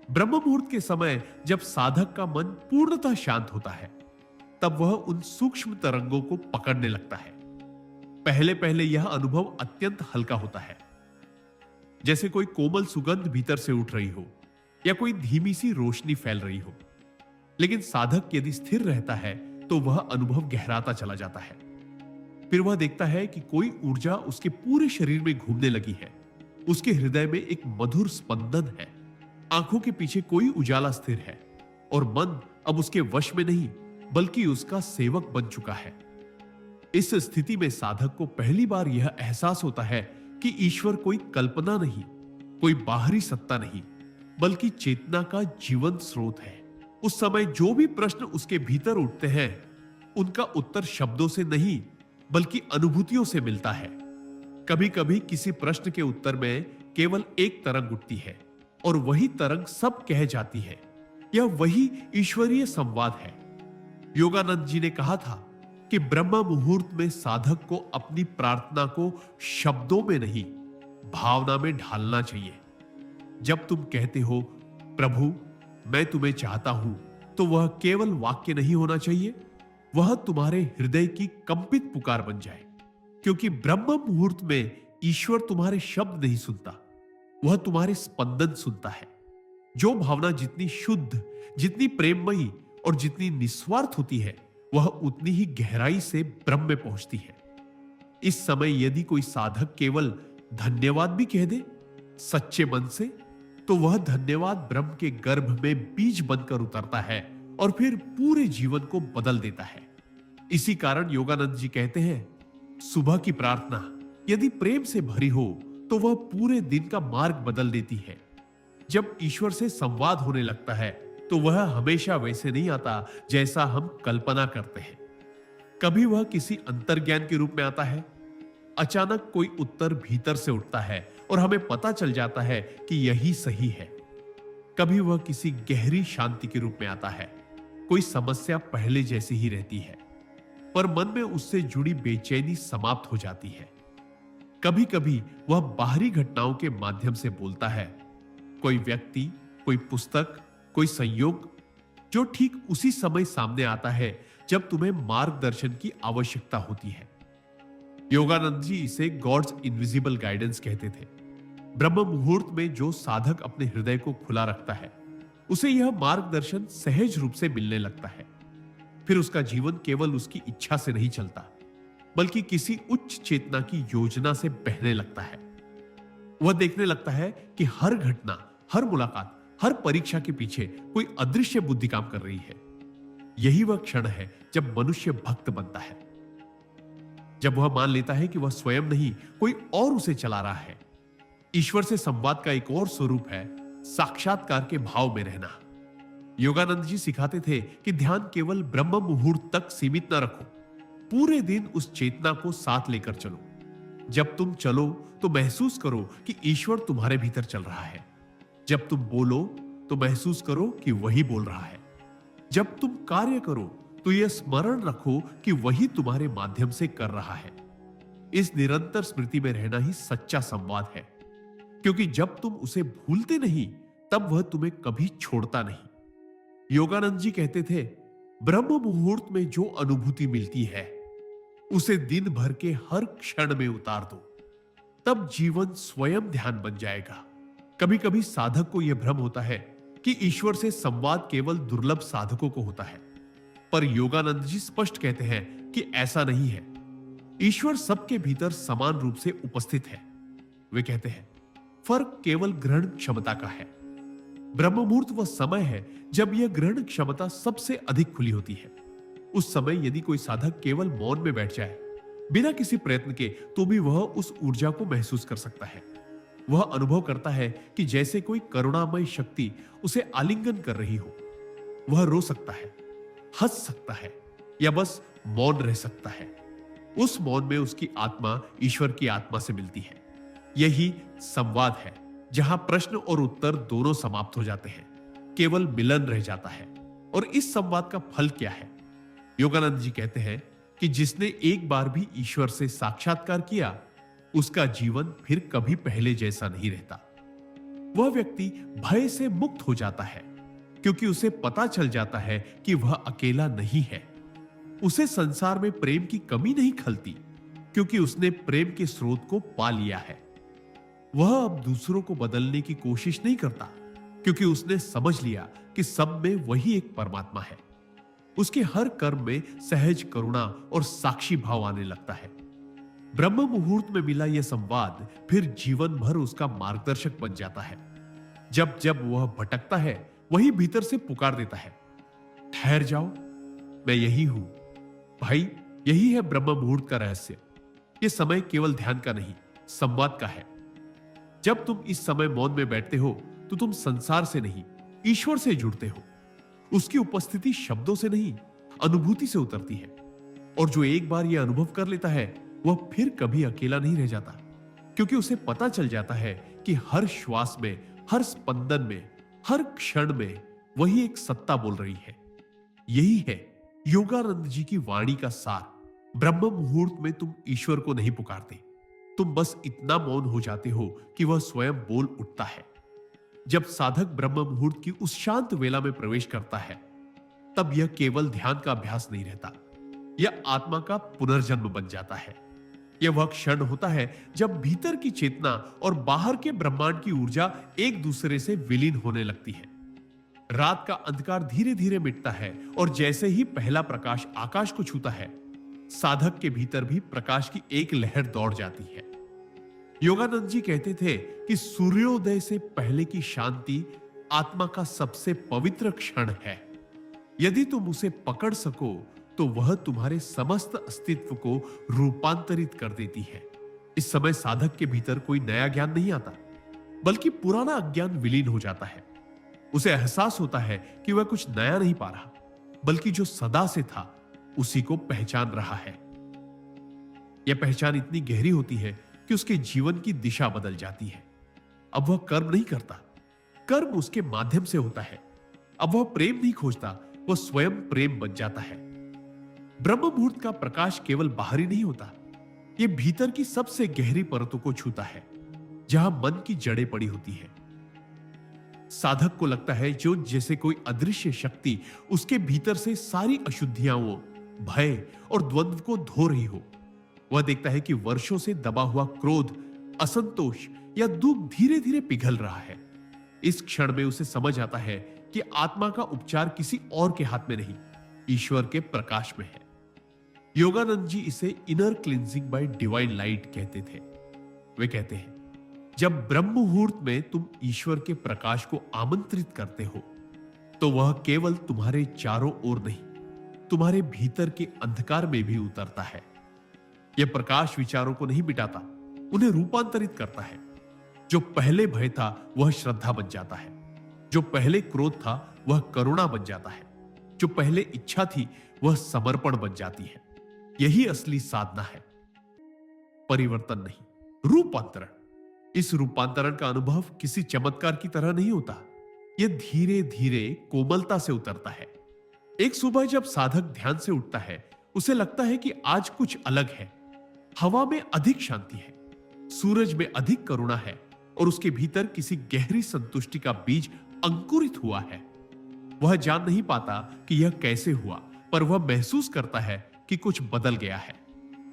ब्रह्म मुहूर्त के समय जब साधक का मन पूर्णतः शांत होता है, तब वह उन सूक्ष्म तरंगों को पकड़ने लगता है। पहले पहले यह अनुभव अत्यंत हल्का होता है, जैसे कोई कोमल सुगंध भीतर से उठ रही हो या कोई धीमी सी रोशनी फैल रही हो। लेकिन साधक यदि स्थिर रहता है तो वह अनुभव गहराता चला जाता है। फिर वह देखता है कि कोई ऊर्जा उसके पूरे शरीर में घूमने लगी है। उसके हृदय में एक मधुर स्पंदन है। आंखों के पीछे कोई उजाला स्थिर है और मन अब उसके वश में नहीं बल्कि उसका सेवक बन चुका है। इस स्थिति में साधक को पहली बार यह एहसास होता है कि ईश्वर कोई कल्पना नहीं, कोई बाहरी सत्ता नहीं, बल्कि चेतना का जीवंत स्रोत है। उस समय जो भी प्रश्न उसके भीतर उठते हैं उनका उत्तर शब्दों से नहीं बल्कि अनुभूतियों से मिलता है। कभी कभी किसी प्रश्न के उत्तर में केवल एक तरंग उठती है और वही तरंग सब कह जाती है। यह वही ईश्वरीय संवाद है। योगानंद जी ने कहा था कि ब्रह्म मुहूर्त में साधक को अपनी प्रार्थना को शब्दों में नहीं भावना में ढालना चाहिए। जब तुम कहते हो प्रभु मैं तुम्हें चाहता हूं, तो वह केवल वाक्य नहीं होना चाहिए, वह तुम्हारे हृदय की कंपित पुकार बन जाए। क्योंकि ब्रह्म मुहूर्त में ईश्वर तुम्हारे शब्द नहीं सुनता, वह तुम्हारे स्पंदन सुनता है। जो भावना जितनी शुद्ध, जितनी प्रेममयी और जितनी निस्वार्थ होती है, वह उतनी ही गहराई से ब्रह्म में पहुंचती है। इस समय यदि कोई साधक केवल धन्यवाद भी कह दे सच्चे मन से, तो वह धन्यवाद ब्रह्म के गर्भ में बीज बनकर उतरता है और फिर पूरे जीवन को बदल देता है। इसी कारण योगानंद जी कहते हैं, सुबह की प्रार्थना यदि प्रेम से भरी हो तो वह पूरे दिन का मार्ग बदल देती है। जब ईश्वर से संवाद होने लगता है तो वह हमेशा वैसे नहीं आता जैसा हम कल्पना करते हैं। कभी वह किसी अंतर्ज्ञान के रूप में आता है, अचानक कोई उत्तर भीतर से उठता है और हमें पता चल जाता है कि यही सही है। कभी वह किसी गहरी शांति के रूप में आता है, कोई समस्या पहले जैसी ही रहती है पर मन में उससे जुड़ी बेचैनी समाप्त हो जाती है। कभी कभी वह बाहरी घटनाओं के माध्यम से बोलता है, कोई व्यक्ति, कोई पुस्तक, कोई संयोग जो ठीक उसी समय सामने आता है जब तुम्हें मार्गदर्शन की आवश्यकता होती है। योगानंद जी इसे गॉड्स इनविजिबल गाइडेंस कहते थे। ब्रह्म मुहूर्त में जो साधक अपने हृदय को खुला रखता है उसे यह मार्गदर्शन सहज रूप से मिलने लगता है। फिर उसका जीवन केवल उसकी इच्छा से नहीं चलता बल्कि किसी उच्च चेतना की योजना से बहने लगता है। वह देखने लगता है कि हर घटना, हर मुलाकात, हर परीक्षा के पीछे कोई अदृश्य बुद्धि काम कर रही है। यही वह क्षण है जब मनुष्य भक्त बनता है, जब वह मान लेता है कि वह स्वयं नहीं कोई और उसे चला रहा है। ईश्वर से संवाद का एक और स्वरूप है साक्षात्कार के भाव में रहना। योगानंद जी सिखाते थे कि ध्यान केवल ब्रह्म मुहूर्त तक सीमित न रखो, पूरे दिन उस चेतना को साथ लेकर चलो। जब तुम चलो तो महसूस करो कि ईश्वर तुम्हारे भीतर चल रहा है। जब तुम बोलो तो महसूस करो कि वही बोल रहा है। जब तुम कार्य करो तो यह स्मरण रखो कि वही तुम्हारे माध्यम से कर रहा है। इस निरंतर स्मृति में रहना ही सच्चा संवाद है, क्योंकि जब तुम उसे भूलते नहीं तब वह तुम्हें कभी छोड़ता नहीं। योगानंद जी कहते थे, ब्रह्म मुहूर्त में जो अनुभूति मिलती है उसे दिन भर के हर क्षण में उतार दो, तब जीवन स्वयं ध्यान बन जाएगा। कभी कभी साधक को यह भ्रम होता है कि ईश्वर से संवाद केवल दुर्लभ साधकों को होता है, पर योगानंद जी स्पष्ट कहते हैं कि ऐसा नहीं है। ईश्वर सबके भीतर समान रूप से उपस्थित है। वे कहते हैं, फर्क केवल ग्रहण क्षमता का है। ब्रह्म मुहूर्त वह समय है जब यह ग्रहण क्षमता सबसे अधिक खुली होती है। उस समय यदि कोई साधक केवल मौन में बैठ जाए बिना किसी प्रयत्न के, तो भी वह उस ऊर्जा को महसूस कर सकता है। वह अनुभव करता है कि जैसे कोई करुणामय शक्ति उसे आलिंगन कर रही हो। वह रो सकता है, हंस सकता है या बस मौन रह सकता है। उस मौन में उसकी आत्मा ईश्वर की आत्मा से मिलती है। यही संवाद है, जहां प्रश्न और उत्तर दोनों समाप्त हो जाते हैं, केवल मिलन रह जाता है। और इस संवाद का फल क्या है? योगानंद जी कहते हैं कि जिसने एक बार भी ईश्वर से साक्षात्कार किया, उसका जीवन फिर कभी पहले जैसा नहीं रहता। वह व्यक्ति भय से मुक्त हो जाता है, क्योंकि उसे पता चल जाता है कि वह अकेला नहीं है। उसे संसार में प्रेम की कमी नहीं खलती, क्योंकि उसने प्रेम के स्रोत को पा लिया है। वह अब दूसरों को बदलने की कोशिश नहीं करता, क्योंकि उसने समझ लिया कि सब में वही एक परमात्मा है। उसके हर कर्म में सहज करुणा और साक्षी भाव आने लगता है। ब्रह्म मुहूर्त में मिला यह संवाद फिर जीवन भर उसका मार्गदर्शक बन जाता है। जब जब वह भटकता है, वही भीतर से पुकार देता है, ठहर जाओ, मैं यही हूं। भाई, यही है ब्रह्म मुहूर्त का रहस्य। यह समय केवल ध्यान का नहीं, संवाद का है। जब तुम इस समय मौन में बैठते हो, तो तुम संसार से नहीं, ईश्वर से जुड़ते हो। उसकी उपस्थिति शब्दों से नहीं, अनुभूति से उतरती है। और जो एक बार यह अनुभव कर लेता है, वह फिर कभी अकेला नहीं रह जाता, क्योंकि उसे पता चल जाता है कि हर श्वास में, हर स्पंदन में, हर क्षण में वही एक सत्ता बोल रही है। यही है योगानंद जी की वाणी का सार। ब्रह्म मुहूर्त में तुम ईश्वर को नहीं पुकारते, तुम बस इतना मौन हो जाते हो कि वह स्वयं बोल उठता है। जब साधक ब्रह्म मुहूर्त की उस शांत वेला में प्रवेश करता है, तब यह केवल ध्यान का अभ्यास नहीं रहता, यह आत्मा का पुनर्जन्म बन जाता है। यह वह क्षण होता है जब भीतर की चेतना और बाहर के ब्रह्मांड की ऊर्जा एक दूसरे से विलीन होने लगती है। रात का अंधकार धीरे धीरे मिटता है और जैसे ही पहला प्रकाश आकाश को छूता है, साधक के भीतर भी प्रकाश की एक लहर दौड़ जाती है। योगानंद जी कहते थे कि सूर्योदय से पहले की शांति आत्मा का सबसे पवित्र क्षण है। यदि तुम उसे पकड़ सको तो वह तुम्हारे समस्त अस्तित्व को रूपांतरित कर देती है। इस समय साधक के भीतर कोई नया ज्ञान नहीं आता, बल्कि पुराना अज्ञान विलीन हो जाता है। उसे एहसास होता है कि वह कुछ नया नहीं पा रहा, बल्कि जो सदा से था उसी को पहचान रहा है। यह पहचान इतनी गहरी होती है कि उसके जीवन की दिशा बदल जाती है। अब वह कर्म नहीं करता, कर्म उसके माध्यम से होता है। अब वह प्रेम नहीं खोजता, वह स्वयं प्रेम बन जाता है। ब्रह्म मुहूर्त का प्रकाश केवल बाहरी नहीं होता, यह भीतर की सबसे गहरी परतों को छूता है, जहां मन की जड़ें पड़ी होती है। साधक को लगता है जो जैसे कोई अदृश्य शक्ति उसके भीतर से सारी अशुद्धियां, भय और द्वंद्व को धो रही हो। वह देखता है कि वर्षों से दबा हुआ क्रोध, असंतोष या दुख धीरे धीरे पिघल रहा है। इस क्षण में उसे समझ आता है कि आत्मा का उपचार किसी और के हाथ में नहीं, ईश्वर के प्रकाश में है। योगानंद जी इसे inner cleansing bye divine light कहते थे। वे कहते हैं, जब ब्रह्म मुहूर्त में तुम ईश्वर के प्रकाश को आमंत्रित करते हो, तो वह केवल तुम्हारे चारों ओर नहीं, तुम्हारे भीतर के अंधकार में भी उतरता है। यह प्रकाश विचारों को नहीं मिटाता, उन्हें रूपांतरित करता है। जो पहले भय था वह श्रद्धा बन जाता है, जो पहले क्रोध था वह करुणा बन जाता है, जो पहले इच्छा थी वह समर्पण बन जाती है। यही असली साधना है, परिवर्तन नहीं, रूपांतरण। इस रूपांतरण का अनुभव किसी चमत्कार की तरह नहीं होता, यह धीरे धीरे कोमलता से उतरता है। एक सुबह जब साधक ध्यान से उठता है, उसे लगता है कि आज कुछ अलग है। हवा में अधिक शांति है, सूरज में अधिक करुणा है और उसके भीतर किसी गहरी संतुष्टि का बीज अंकुरित हुआ है। वह जान नहीं पाता कि यह कैसे हुआ, पर वह महसूस करता है कि कुछ बदल गया है।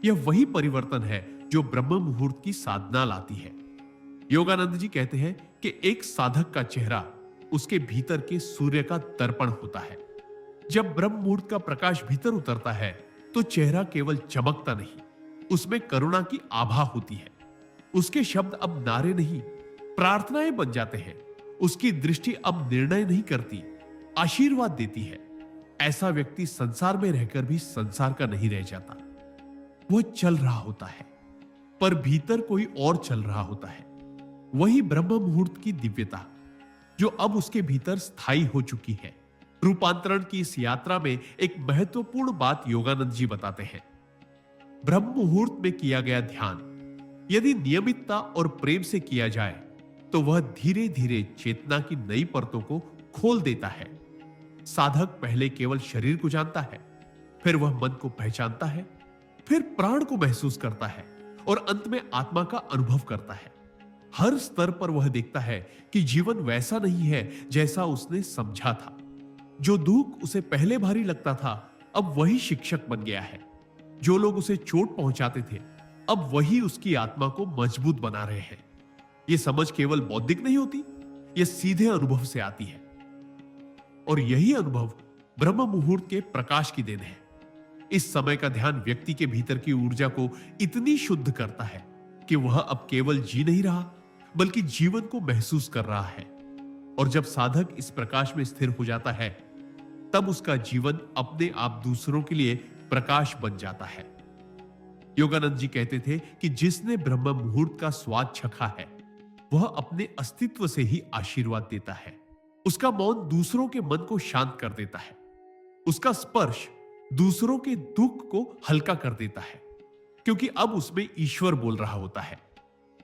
यह वही परिवर्तन है जो ब्रह्म मुहूर्त की साधना लाती है। योगानंद जी कहते हैं कि एक साधक का चेहरा उसके भीतर के सूर्य का दर्पण होता है। जब ब्रह्म मुहूर्त का प्रकाश भीतर उतरता है तो चेहरा केवल चमकता नहीं, उसमें करुणा की आभा होती है। उसके शब्द अब नारे नहीं, प्रार्थनाएं बन जाते हैं। उसकी दृष्टि अब निर्णय नहीं करती, आशीर्वाद देती है। ऐसा व्यक्ति संसार में रहकर भी संसार का नहीं रह जाता। वह चल रहा होता है, पर भीतर कोई और चल रहा होता है। वही ब्रह्म मुहूर्त की दिव्यता जो अब उसके भीतर स्थायी हो चुकी है। रूपांतरण की इस यात्रा में एक महत्वपूर्ण बात योगानंद जी बताते हैं। ब्रह्म मुहूर्त में किया गया ध्यान यदि नियमितता और प्रेम से किया जाए तो वह धीरे धीरे चेतना की नई परतों को खोल देता है। साधक पहले केवल शरीर को जानता है, फिर वह मन को पहचानता है, फिर प्राण को महसूस करता है और अंत में आत्मा का अनुभव करता है। हर स्तर पर वह देखता है कि जीवन वैसा नहीं है जैसा उसने समझा था। जो दुख उसे पहले भारी लगता था, अब वही शिक्षक बन गया है। जो लोग उसे चोट पहुंचाते थे, अब वही उसकी आत्मा को मजबूत बना रहे हैं। यह समझ केवल बौद्धिक नहीं होती, यह सीधे अनुभव से आती है। और यही अनुभव ब्रह्म मुहूर्त के प्रकाश की देन है। इस समय का ध्यान व्यक्ति के भीतर की ऊर्जा को इतनी शुद्ध करता है कि वह अब केवल जी नहीं रहा, बल्कि जीवन को महसूस कर रहा है। और जब साधक इस प्रकाश में स्थिर हो जाता है, तब उसका जीवन अपने आप दूसरों के लिए प्रकाश बन जाता है। योगानंद जी कहते थे कि जिसने ब्रह्म मुहूर्त का स्वाद चखा है, वह अपने अस्तित्व से ही आशीर्वाद देता है। उसका मौन दूसरों के मन को शांत कर देता है। उसका स्पर्श दूसरों के दुख को हल्का कर देता है, क्योंकि अब उसमें ईश्वर बोल रहा होता है।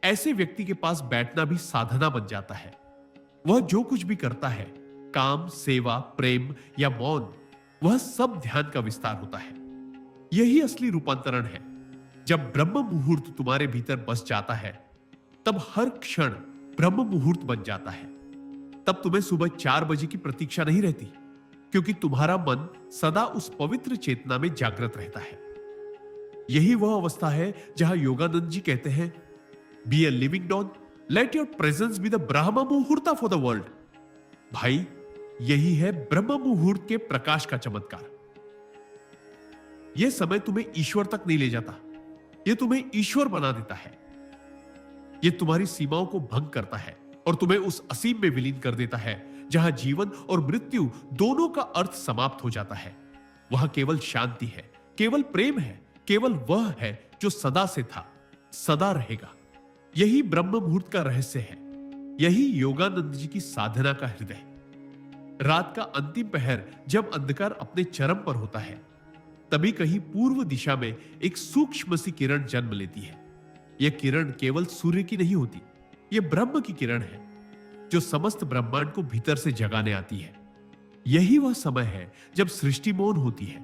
ऐसे व्यक्ति के पास बैठना भी साधना बन जाता है। वह जो कुछ भी करता है, काम, सेवा, प्रेम या मौन, वह सब ध्यान का विस्तार होता है। यही असली रूपांतरण है। जब ब्रह्म मुहूर्त तुम्हारे भीतर बस जाता है, तब हर क्षण ब्रह्म मुहूर्त बन जाता है। तब तुम्हें सुबह 4 बजे की प्रतीक्षा नहीं रहती, क्योंकि तुम्हारा मन सदा उस पवित्र चेतना में जागृत रहता है। यही वह अवस्था है जहां योगानंद जी कहते हैं, be a living dawn, let your presence be the Brahma Muhurta for the world. भाई, यही है ब्रह्म मुहूर्त के प्रकाश का चमत्कार। यह समय तुम्हें ईश्वर तक नहीं ले जाता, यह तुम्हें ईश्वर बना देता है। यह तुम्हारी सीमाओं को भंग करता है और तुम्हें उस असीम में विलीन कर देता है जहां जीवन और मृत्यु दोनों का अर्थ समाप्त हो जाता है। वह केवल शांति है, केवल प्रेम है, केवल वह है जो सदा से था, सदा रहेगा। यही ब्रह्म मुहूर्त का रहस्य है। यही योगानंद जी की साधना का हृदय। रात का अंतिम पहर जब अंधकार अपने चरम पर होता है, तभी कहीं पूर्व दिशा में एक सूक्ष्म सी किरण जन्म लेती है। यह किरण केवल सूर्य की नहीं होती, यह ब्रह्म की किरण है जो समस्त ब्रह्मांड को भीतर से जगाने आती है। यही वह समय है जब सृष्टि मौन होती है,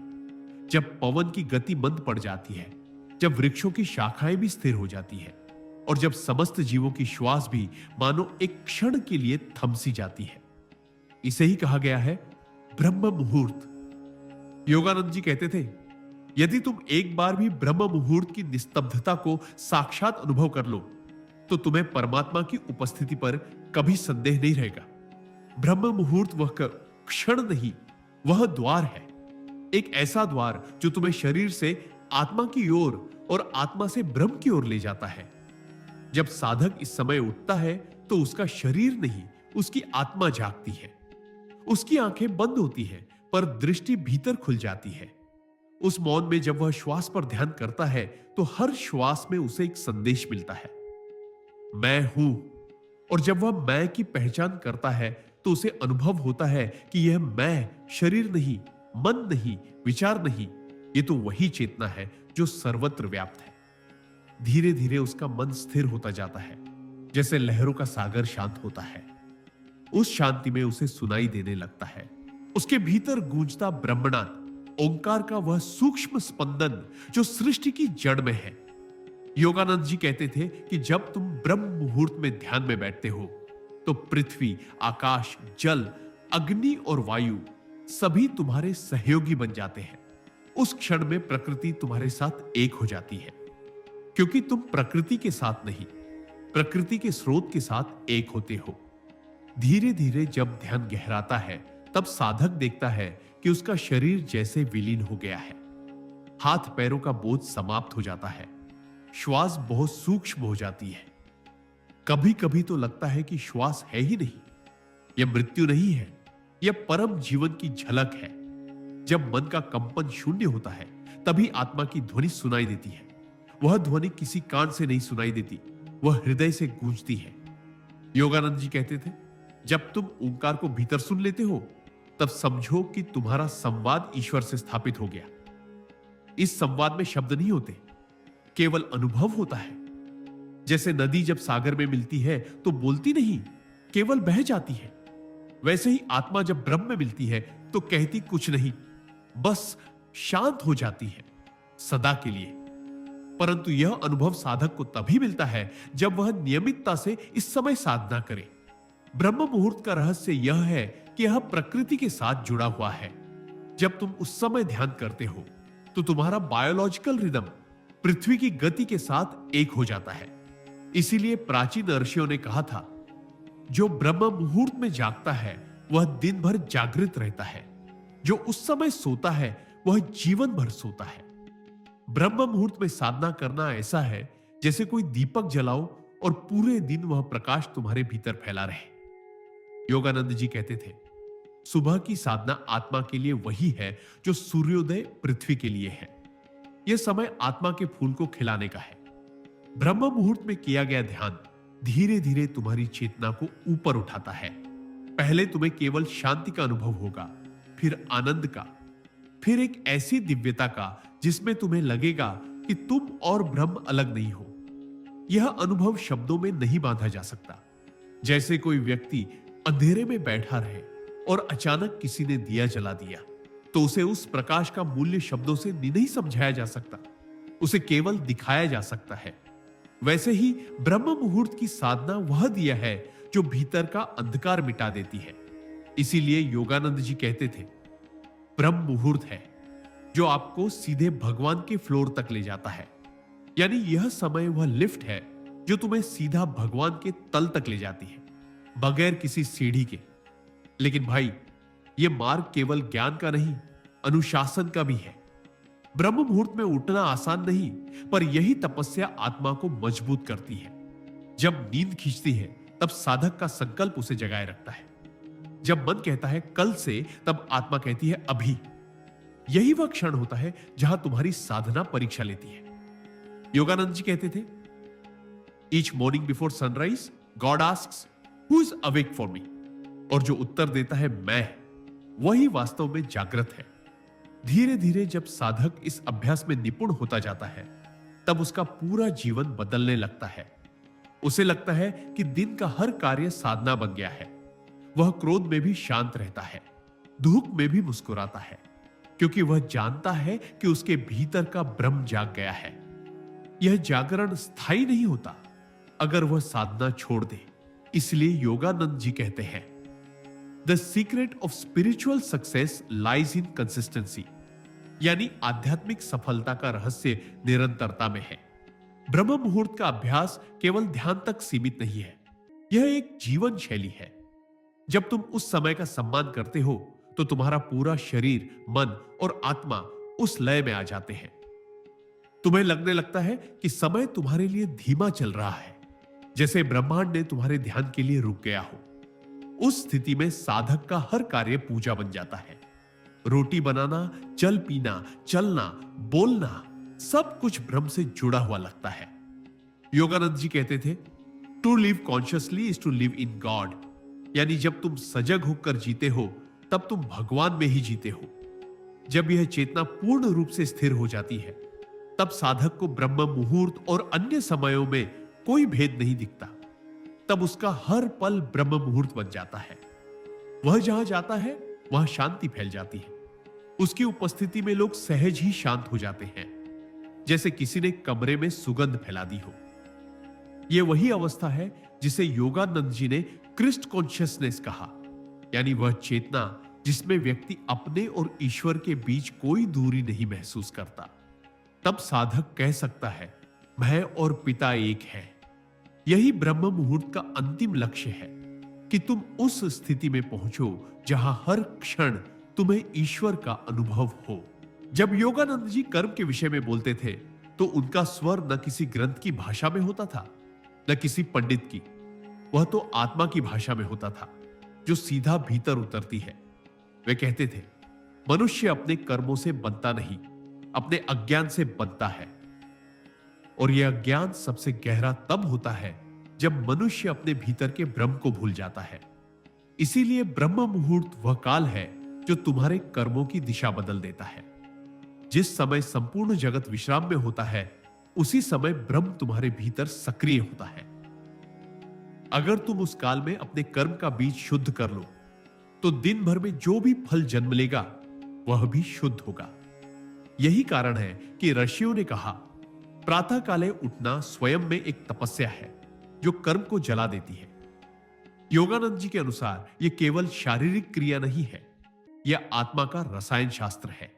जब पवन की गति मंद पड़ जाती है, जब वृक्षों की शाखाएं भी स्थिर हो जाती है और जब समस्त जीवों की श्वास भी मानो एक क्षण के लिए थमसी जाती है। इसे ही कहा गया है ब्रह्म मुहूर्त। योगानंद जी कहते थे, यदि तुम एक बार भी ब्रह्म मुहूर्त की निस्तब्धता को साक्षात अनुभव कर लो, तो तुम्हें परमात्मा की उपस्थिति पर कभी संदेह नहीं रहेगा। ब्रह्म मुहूर्त वह क्षण नहीं, वह द्वार है। एक ऐसा द्वार जो तुम्हें शरीर से आत्मा की ओर और आत्मा से ब्रह्म की ओर ले जाता है। जब साधक इस समय उठता है तो उसका शरीर नहीं, उसकी आत्मा जागती है। उसकी आंखें बंद होती हैं, पर दृष्टि भीतर खुल जाती है। उस मौन में जब वह श्वास पर ध्यान करता है तो हर श्वास में उसे एक संदेश मिलता है, मैं हूं। और जब वह मैं की पहचान करता है तो उसे अनुभव होता है कि यह मैं शरीर नहीं, मन नहीं, विचार नहीं, ये तो वही चेतना है जो सर्वत्र व्याप्त है। धीरे धीरे उसका मन स्थिर होता जाता है, जैसे लहरों का सागर शांत होता है। उस शांति में उसे सुनाई देने लगता है, उसके भीतर गूंजता ब्रह्मनाद, ओंकार का वह सूक्ष्म स्पंदन जो सृष्टि की जड़ में है। योगानंद जी कहते थे कि जब तुम ब्रह्म मुहूर्त में ध्यान में बैठते हो तो पृथ्वी, आकाश, जल, अग्नि और वायु सभी तुम्हारे सहयोगी बन जाते हैं। उस क्षण में प्रकृति तुम्हारे साथ एक हो जाती है, क्योंकि तुम प्रकृति के साथ नहीं, प्रकृति के स्रोत के साथ एक होते हो। धीरे धीरे जब ध्यान गहराता है तब साधक देखता है कि उसका शरीर जैसे विलीन हो गया है। हाथ पैरों का बोझ समाप्त हो जाता है, श्वास बहुत सूक्ष्म हो जाती है। कभी कभी तो लगता है कि श्वास है ही नहीं, यह मृत्यु नहीं है, यह परम जीवन की झलक है। जब मन का कंपन शून्य होता है तभी आत्मा की ध्वनि सुनाई देती है। वह ध्वनि किसी कान से नहीं सुनाई देती, वह हृदय से गूंजती है। योगानंद जी कहते थे, जब तुम ओंकार को भीतर सुन लेते हो तब समझो कि तुम्हारा संवाद ईश्वर से स्थापित हो गया। इस संवाद में शब्द नहीं होते, केवल अनुभव होता है। जैसे नदी जब सागर में मिलती है तो बोलती नहीं, केवल बह जाती है, वैसे ही आत्मा जब ब्रह्म में मिलती है तो कहती कुछ नहीं, बस शांत हो जाती है सदा के लिए। परंतु यह अनुभव साधक को तभी मिलता है जब वह नियमितता से इस समय साधना करे। ब्रह्म मुहूर्त का रहस्य यह है कि यह प्रकृति के साथ जुड़ा हुआ है। जब तुम उस समय ध्यान करते हो तो तुम्हारा बायोलॉजिकल रिदम पृथ्वी की गति के साथ एक हो जाता है। इसीलिए प्राचीन ऋषियों ने कहा था, जो ब्रह्म मुहूर्त में जागता है वह दिन भर जागृत रहता है, जो उस समय सोता है वह जीवन भर सोता है। ब्रह्म मुहूर्त में साधना करना ऐसा है जैसे कोई दीपक जलाओ और पूरे दिन वह प्रकाश तुम्हारे भीतर फैला रहे। योगानंद जी कहते थे, सुबह की साधना आत्मा के लिए वही है जो सूर्योदय पृथ्वी के लिए है। यह समय आत्मा के फूल को खिलाने का है। ब्रह्म मुहूर्त में किया गया ध्यान धीरे धीरे तुम्हारी चेतना को ऊपर उठाता है। पहले तुम्हें केवल शांति का अनुभव होगा, फिर आनंद का, फिर एक ऐसी दिव्यता का जिसमें तुम्हें लगेगा कि तुम और ब्रह्म अलग नहीं हो। यह अनुभव शब्दों में नहीं बांधा जा सकता। जैसे कोई व्यक्ति अंधेरे में बैठा रहे और अचानक किसी ने दिया जला दिया तो उसे उस प्रकाश का मूल्य शब्दों से नहीं समझाया जा सकता, उसे केवल दिखाया जा सकता है। वैसे ही ब्रह्म मुहूर्त की साधना वह दिया है जो भीतर का अंधकार मिटा देती है। इसीलिए योगानंद जी कहते थे, ब्रह्म मुहूर्त है जो आपको सीधे भगवान के फ्लोर तक ले जाता है। यानी यह समय वह लिफ्ट है जो तुम्हें सीधा भगवान के तल तक ले जाती है, बगैर किसी सीढ़ी के। लेकिन भाई, यह मार्ग केवल ज्ञान का नहीं, अनुशासन का भी है। ब्रह्म मुहूर्त में उठना आसान नहीं, पर यही तपस्या आत्मा को मजबूत करती है। जब नींद खींचती है तब साधक का संकल्प उसे जगाए रखता है। जब मन कहता है कल से, तब आत्मा कहती है अभी। यही वह क्षण होता है जहां तुम्हारी साधना परीक्षा लेती है। योगानंद जी कहते थे, each morning before sunrise God asks who is awake for me, और जो उत्तर देता है मैं, वही वास्तव में जागृत है। धीरे धीरे जब साधक इस अभ्यास में निपुण होता जाता है तब उसका पूरा जीवन बदलने लगता है। उसे लगता है कि दिन का हर कार्य साधना बन गया है। वह क्रोध में भी शांत रहता है, दुख में भी मुस्कुराता है, क्योंकि वह जानता है कि उसके भीतर का ब्रह्म जाग गया है। यह जागरण स्थायी नहीं होता अगर वह साधना छोड़ दे। इसलिए योगानंद जी कहते हैं, the secret of spiritual success lies in consistency, यानी आध्यात्मिक सफलता का रहस्य निरंतरता में है। ब्रह्म मुहूर्त का अभ्यास केवल ध्यान तक सीमित नहीं है, यह एक जीवन शैली है। जब तुम उस समय का सम्मान करते हो तो तुम्हारा पूरा शरीर, मन और आत्मा उस लय में आ जाते हैं। तुम्हें लगने लगता है कि समय तुम्हारे लिए धीमा चल रहा है, जैसे ब्रह्मांड ने तुम्हारे ध्यान के लिए रुक गया हो। उस स्थिति में साधक का हर कार्य पूजा बन जाता है। रोटी बनाना, जल पीना, चलना, बोलना, सब कुछ ब्रह्म से जुड़ा हुआ लगता है। योगानंद जी कहते थे, to live consciously is to live in God, यानी जब तुम सजग होकर जीते हो तब तुम भगवान में ही जीते हो। जब यह चेतना पूर्ण रूप से स्थिर हो जाती है तब साधक को ब्रह्म मुहूर्त और अन्य समयों में कोई भेद नहीं दिखता। तब उसका हर पल ब्रह्म मुहूर्त बन जाता है। वह जहां जाता है वहां शांति फैल जाती है। उसकी उपस्थिति में लोग सहज ही शांत हो जाते हैं, जैसे किसी ने कमरे में सुगंध फैला दी हो। यह वही अवस्था है जिसे योगानंद जी ने क्रिस्ट कॉन्शियसनेस कहा, यानी वह चेतना जिसमें व्यक्ति अपने और ईश्वर के बीच कोई दूरी नहीं महसूस करता। तब साधक कह सकता है, मैं और पिता एक है। यही ब्रह्म मुहूर्त का अंतिम लक्ष्य है कि तुम उस स्थिति में पहुंचो जहां हर क्षण तुम्हें ईश्वर का अनुभव हो। जब योगानंद जी कर्म के विषय में बोलते थे तो उनका स्वर न किसी ग्रंथ की भाषा में होता था, न किसी पंडित की। वह तो आत्मा की भाषा में होता था, जो सीधा भीतर उतरती है। वे कहते थे, मनुष्य अपने कर्मों से बनता नहीं, अपने अज्ञान से बनता है। और यह अज्ञान सबसे गहरा तब होता है जब मनुष्य अपने भीतर के ब्रह्म को भूल जाता है। इसीलिए ब्रह्म मुहूर्त वह काल है जो तुम्हारे कर्मों की दिशा बदल देता है। जिस समय संपूर्ण जगत विश्राम में होता है, उसी समय ब्रह्म तुम्हारे भीतर सक्रिय होता है। अगर तुम उस काल में अपने कर्म का बीज शुद्ध कर लो, तो दिन भर में जो भी फल जन्म लेगा वह भी शुद्ध होगा। यही कारण है कि ऋषियों ने कहा, प्रातः काले उठना स्वयं में एक तपस्या है जो कर्म को जला देती है। योगानंद जी के अनुसार यह केवल शारीरिक क्रिया नहीं है, यह आत्मा का रसायन शास्त्र है।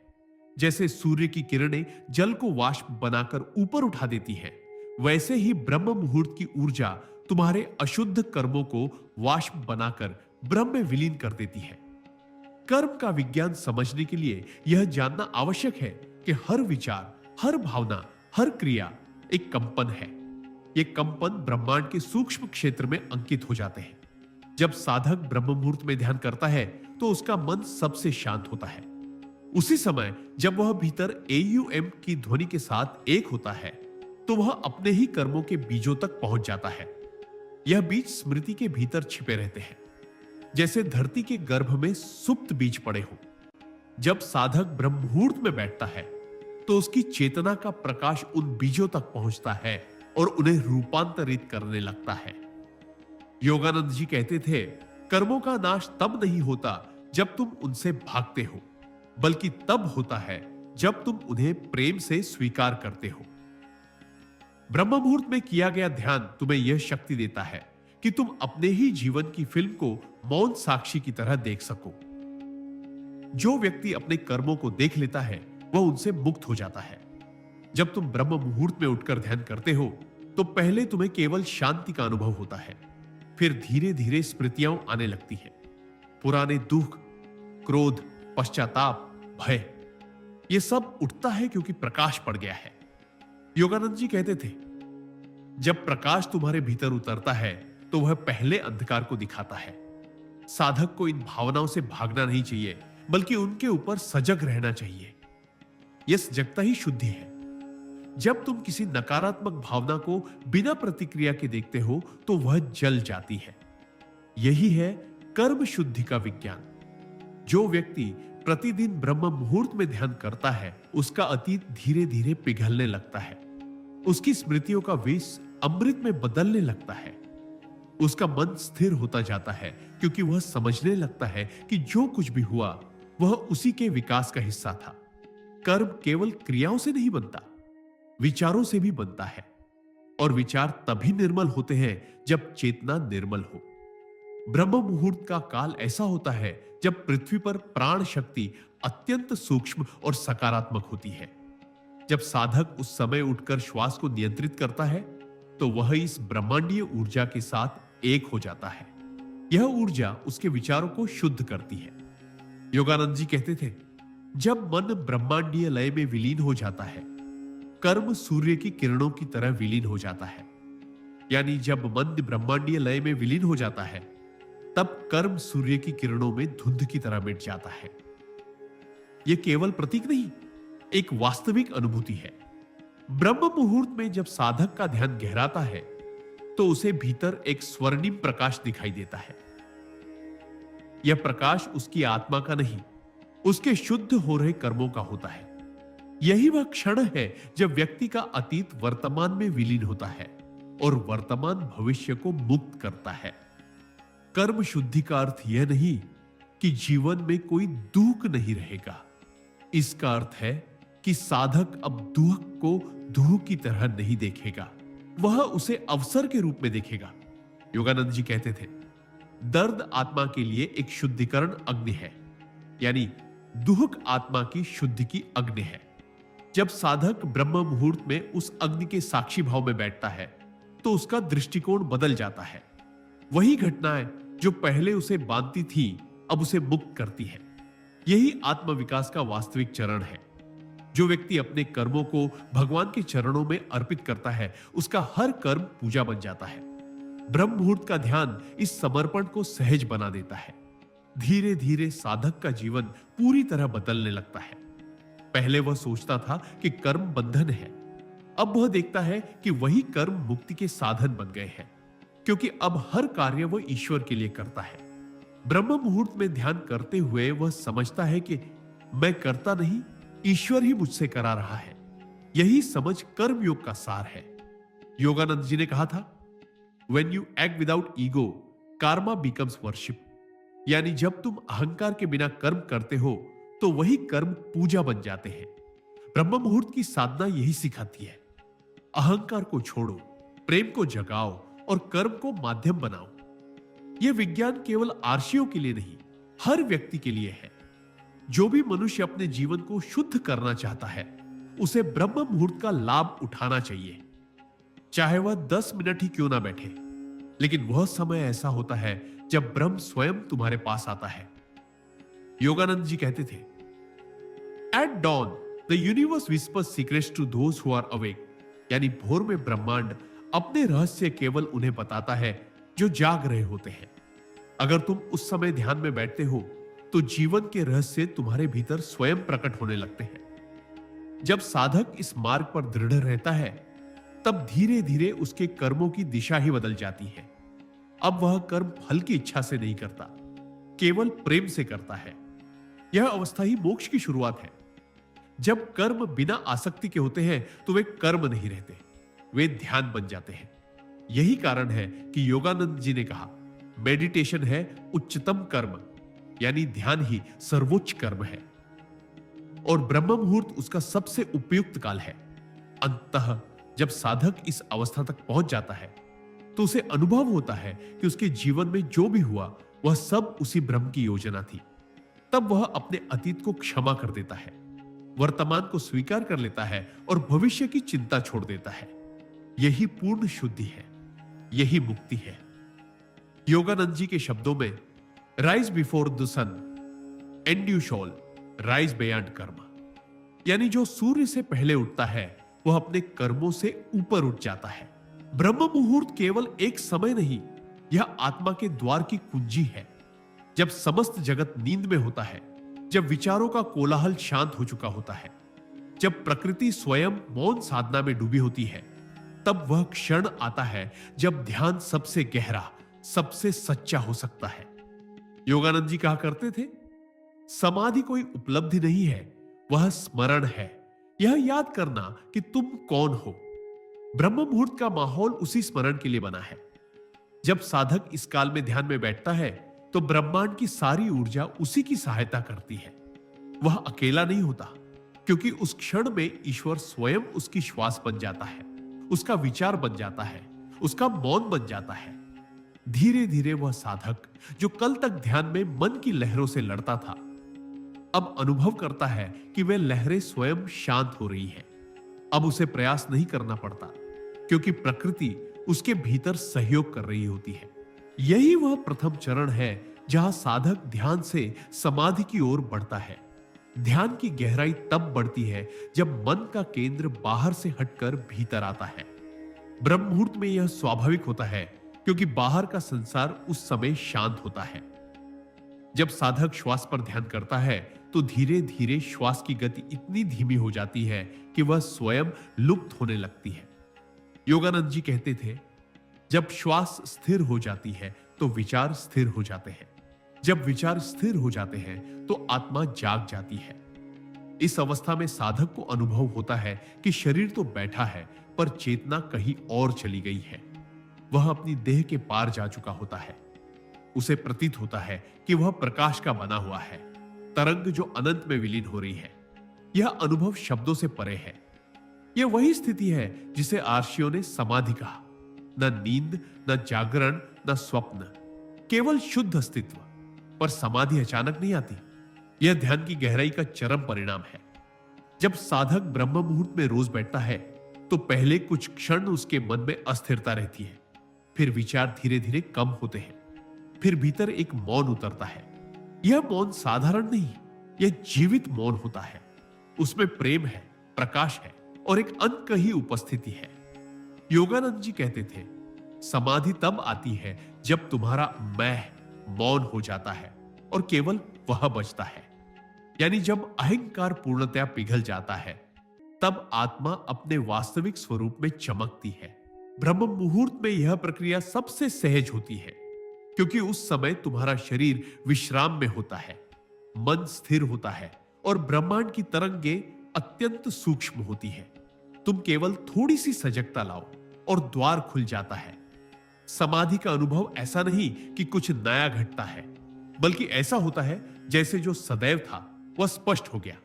जैसे सूर्य की किरणें जल को वाष्प बनाकर ऊपर उठा देती है, वैसे ही ब्रह्म मुहूर्त की ऊर्जा तुम्हारे अशुद्ध कर्मों को वाष्प बनाकर ब्रह्म में विलीन कर देती है। कर्म का विज्ञान समझने के लिए यह जानना आवश्यक है कि हर विचार, हर भावना, हर क्रिया एक कंपन है। ये कंपन ब्रह्मांड के सूक्ष्म क्षेत्र में अंकित हो जाते हैं। जब साधक ब्रह्म मुहूर्त में ध्यान करता है तो उसका मन सबसे शांत होता है। उसी समय जब वह भीतर AUM की ध्वनि के साथ एक होता है तो वह अपने ही कर्मों के बीजों तक पहुंच जाता है। यह बीज स्मृति के भीतर छिपे रहते हैं, जैसे धरती के गर्भ में सुप्त बीज पड़े हो। जब साधक ब्रह्म मुहूर्त में बैठता है तो उसकी चेतना का प्रकाश उन बीजों तक पहुंचता है और उन्हें रूपांतरित करने लगता है। योगानंद जी कहते थे, कर्मों का नाश तब नहीं होता जब तुम उनसे भागते हो, बल्कि तब होता है जब तुम उन्हें प्रेम से स्वीकार करते हो। ब्रह्म मुहूर्त में किया गया ध्यान तुम्हें यह शक्ति देता है कि तुम अपने ही जीवन की फिल्म को मौन साक्षी की तरह देख सको। जो व्यक्ति अपने कर्मों को देख लेता है वह उनसे मुक्त हो जाता है। जब तुम ब्रह्म मुहूर्त में उठकर ध्यान करते हो तो पहले तुम्हें केवल शांति का अनुभव होता है, फिर धीरे धीरे स्मृतियां आने लगती हैं। पुराने दुख, क्रोध, पश्चाताप, भय, यह सब उठता है क्योंकि प्रकाश पड़ गया है। योगानंद जी कहते थे, जब प्रकाश तुम्हारे भीतर उतरता है तो वह पहले अंधकार को दिखाता है। साधक को इन भावनाओं से भागना नहीं चाहिए, बल्कि उनके ऊपर सजग रहना चाहिए। यह सजगता ही शुद्धि है। जब तुम किसी नकारात्मक भावना को बिना प्रतिक्रिया के देखते हो तो वह जल जाती है। यही है कर्म शुद्धि का विज्ञान। जो व्यक्ति प्रतिदिन ब्रह्म मुहूर्त में ध्यान करता है, उसका अतीत धीरे धीरे पिघलने लगता है। उसकी स्मृतियों का विष अमृत में बदलने लगता है। उसका मन स्थिर होता जाता है क्योंकि वह समझने लगता है कि जो कुछ भी हुआ वह उसी के विकास का हिस्सा था। कर्म केवल क्रियाओं से नहीं बनता, विचारों से भी बनता है। और विचार तभी निर्मल होते हैं जब चेतना निर्मल हो। ब्रह्म मुहूर्त का काल ऐसा होता है जब पृथ्वी पर प्राण शक्ति अत्यंत सूक्ष्म और सकारात्मक होती है। जब साधक उस समय उठकर श्वास को नियंत्रित करता है तो वह इस ब्रह्मांडीय ऊर्जा के साथ एक हो जाता है। यह ऊर्जा उसके विचारों को शुद्ध करती है। योगानंद जी कहते थे, जब मन ब्रह्मांडीय लय में विलीन हो जाता है, कर्म सूर्य की किरणों की तरह विलीन हो जाता है। यानी जब मन ब्रह्मांडीय लय में विलीन हो जाता है, तब कर्म सूर्य की किरणों में धुंध की तरह मिट जाता है। यह केवल प्रतीक नहीं, एक वास्तविक अनुभूति है। ब्रह्म मुहूर्त में जब साधक का ध्यान गहराता है तो उसे भीतर एक स्वर्णिम प्रकाश दिखाई देता है। यह प्रकाश उसकी आत्मा का नहीं, उसके शुद्ध हो रहे कर्मों का होता है। यही वह क्षण है जब व्यक्ति का अतीत वर्तमान में विलीन होता है और वर्तमान भविष्य को मुक्त करता है। कर्म शुद्धि का अर्थ यह नहीं कि जीवन में कोई दुख नहीं रहेगा। इसका अर्थ है कि साधक अब दुख को दुख की तरह नहीं देखेगा, वह उसे अवसर के रूप में देखेगा। योगानंद जी कहते थे, दर्द आत्मा के लिए एक शुद्धिकरण अग्नि है, यानी दुख आत्मा की शुद्धि की अग्नि है। जब साधक ब्रह्म मुहूर्त में उस अग्नि के साक्षी भाव में बैठता है तो उसका दृष्टिकोण बदल जाता है। वही घटनाएं जो पहले उसे बांधती थी अब उसे मुक्त करती है। यही आत्मविकास का वास्तविक चरण है। जो व्यक्ति अपने कर्मों को भगवान के चरणों में अर्पित करता है उसका हर कर्म पूजा बन जाता है। ब्रह्म मुहूर्त का ध्यान इस समर्पण को सहज बना देता है। धीरे धीरे साधक का जीवन पूरी तरह बदलने लगता है। पहले वह सोचता था कि कर्म बंधन है, अब वह देखता है कि वही कर्म मुक्ति के साधन बन गए हैं, क्योंकि अब हर कार्य वह ईश्वर के लिए करता है। ब्रह्म मुहूर्त में ध्यान करते हुए वह समझता है कि मैं करता नहीं, ईश्वर ही मुझसे करा रहा है। यही समझ कर्म योग का सार है। योगानंद जी ने कहा था, When you act without ego, karma becomes worship. यानी जब तुम अहंकार के बिना कर्म करते हो तो वही कर्म पूजा बन जाते हैं। ब्रह्म मुहूर्त की साधना यही सिखाती है। अहंकार को छोड़ो, प्रेम को जगाओ और कर्म को माध्यम बनाओ। यह विज्ञान केवल आर्षियों के लिए नहीं, हर व्यक्ति के लिए है। जो भी मनुष्य अपने जीवन को शुद्ध करना चाहता है उसे ब्रह्म मुहूर्त का लाभ उठाना चाहिए। चाहे वह 10 मिनट ही क्यों ना बैठे, लेकिन वह समय ऐसा होता है जब ब्रह्म स्वयं तुम्हारे पास आता है। योगानंद जी कहते थे, at dawn the universe whispers secrets to those who are awake. यानी भोर में ब्रह्मांड अपने रहस्य केवल उन्हें बताता है जो जाग रहे होते हैं। अगर तुम उस समय ध्यान में बैठते हो तो जीवन के रहस्य तुम्हारे भीतर स्वयं प्रकट होने लगते हैं। जब साधक इस मार्ग पर दृढ़ रहता है तब धीरे धीरे उसके कर्मों की दिशा ही बदल जाती है। अब वह कर्म फल की इच्छा से नहीं करता, केवल प्रेम से करता है। यह अवस्था ही मोक्ष की शुरुआत है। जब कर्म बिना आसक्ति के होते हैं तो वे कर्म नहीं रहते, वे ध्यान बन जाते हैं। यही कारण है कि योगानंद जी ने कहा, मेडिटेशन है उच्चतम कर्म, यानी ध्यान ही सर्वोच्च कर्म है और ब्रह्म मुहूर्त उसका सबसे उपयुक्त काल है। अंततः जब साधक इस अवस्था तक पहुंच जाता है तो उसे अनुभव होता है कि उसके जीवन में जो भी हुआ वह सब उसी ब्रह्म की योजना थी। तब वह अपने अतीत को क्षमा कर देता है, वर्तमान को स्वीकार कर लेता है और भविष्य की चिंता छोड़ देता है। यही पूर्ण शुद्धि है, यही मुक्ति है। योगानंद जी के शब्दों में, rise before the sun and you shall rise beyond karma. यानी जो सूर्य से पहले उठता है वह अपने कर्मों से ऊपर उठ जाता है। ब्रह्म मुहूर्त केवल एक समय नहीं, यह आत्मा के द्वार की कुंजी है। जब समस्त जगत नींद में होता है, जब विचारों का कोलाहल शांत हो चुका होता है, जब प्रकृति स्वयं मौन साधना में डूबी होती है, तब वह क्षण आता है जब ध्यान सबसे गहरा, सबसे सच्चा हो सकता है। योगानंद जी कहा करते थे, समाधि कोई उपलब्धि नहीं है, वह स्मरण है। यह याद करना कि तुम कौन हो। ब्रह्म मुहूर्त का माहौल उसी स्मरण के लिए बना है। जब साधक इस काल में ध्यान में बैठता है तो ब्रह्मांड की सारी ऊर्जा उसी की सहायता करती है। वह अकेला नहीं होता, क्योंकि उस क्षण में ईश्वर स्वयं उसकी श्वास बन जाता है, उसका विचार बन जाता है, उसका मौन बन जाता है। धीरे धीरे वह साधक जो कल तक ध्यान में मन की लहरों से लड़ता था, अब अनुभव करता है कि वे लहरें स्वयं शांत हो रही हैं। अब उसे प्रयास नहीं करना पड़ता, क्योंकि प्रकृति उसके भीतर सहयोग कर रही होती है। यही वह प्रथम चरण है जहां साधक ध्यान से समाधि की ओर बढ़ता है। ध्यान की गहराई तब बढ़ती है जब मन का केंद्र बाहर से हटकर भीतर आता है। ब्रह्म मुहूर्त में यह स्वाभाविक होता है, क्योंकि बाहर का संसार उस समय शांत होता है। जब साधक श्वास पर ध्यान करता है तो धीरे धीरे श्वास की गति इतनी धीमी हो जाती है कि वह स्वयं लुप्त होने लगती है। योगानंद जी कहते थे, जब श्वास स्थिर हो जाती है तो विचार स्थिर हो जाते हैं। जब विचार स्थिर हो जाते हैं तो आत्मा जाग जाती है। इस अवस्था में साधक को अनुभव होता है कि शरीर तो बैठा है पर चेतना कहीं और चली गई है। वह अपनी देह के पार जा चुका होता है। उसे प्रतीत होता है कि वह प्रकाश का बना हुआ है, तरंग जो अनंत में विलीन हो रही है। यह अनुभव शब्दों से परे है। यह वही स्थिति है जिसे आर्षियों ने समाधि कहा। न नींद, न जागरण, न स्वप्न, केवल शुद्ध अस्तित्व। पर समाधि अचानक नहीं आती। यह ध्यान की गहराई का चरम परिणाम है। जब साधक ब्रह्म मुहूर्त में रोज बैठता है तो पहले कुछ क्षण उसके मन में अस्थिरता रहती है, फिर विचार धीरे धीरे कम होते हैं, फिर भीतर एक मौन उतरता है। यह मौन साधारण नहीं, यह जीवित मौन होता है। उसमें प्रेम है, प्रकाश है और एक अनकही उपस्थिति है। योगानंद जी कहते थे, समाधि तब आती है जब तुम्हारा मैं मौन हो जाता है और केवल वह बचता है। यानी जब अहंकार पूर्णतया पिघल जाता है, तब आत्मा अपने वास्तविक स्वरूप में चमकती है। ब्रह्म मुहूर्त में यह प्रक्रिया सबसे सहज होती है, क्योंकि उस समय तुम्हारा शरीर विश्राम में होता है, मन स्थिर होता है और ब्रह्मांड की तरंगे अत्यंत सूक्ष्म होती है। तुम केवल थोड़ी सी सजगता लाओ और द्वार खुल जाता है। समाधि का अनुभव ऐसा नहीं कि कुछ नया घटता है, बल्कि ऐसा होता है जैसे जो सदैव था वह स्पष्ट हो गया।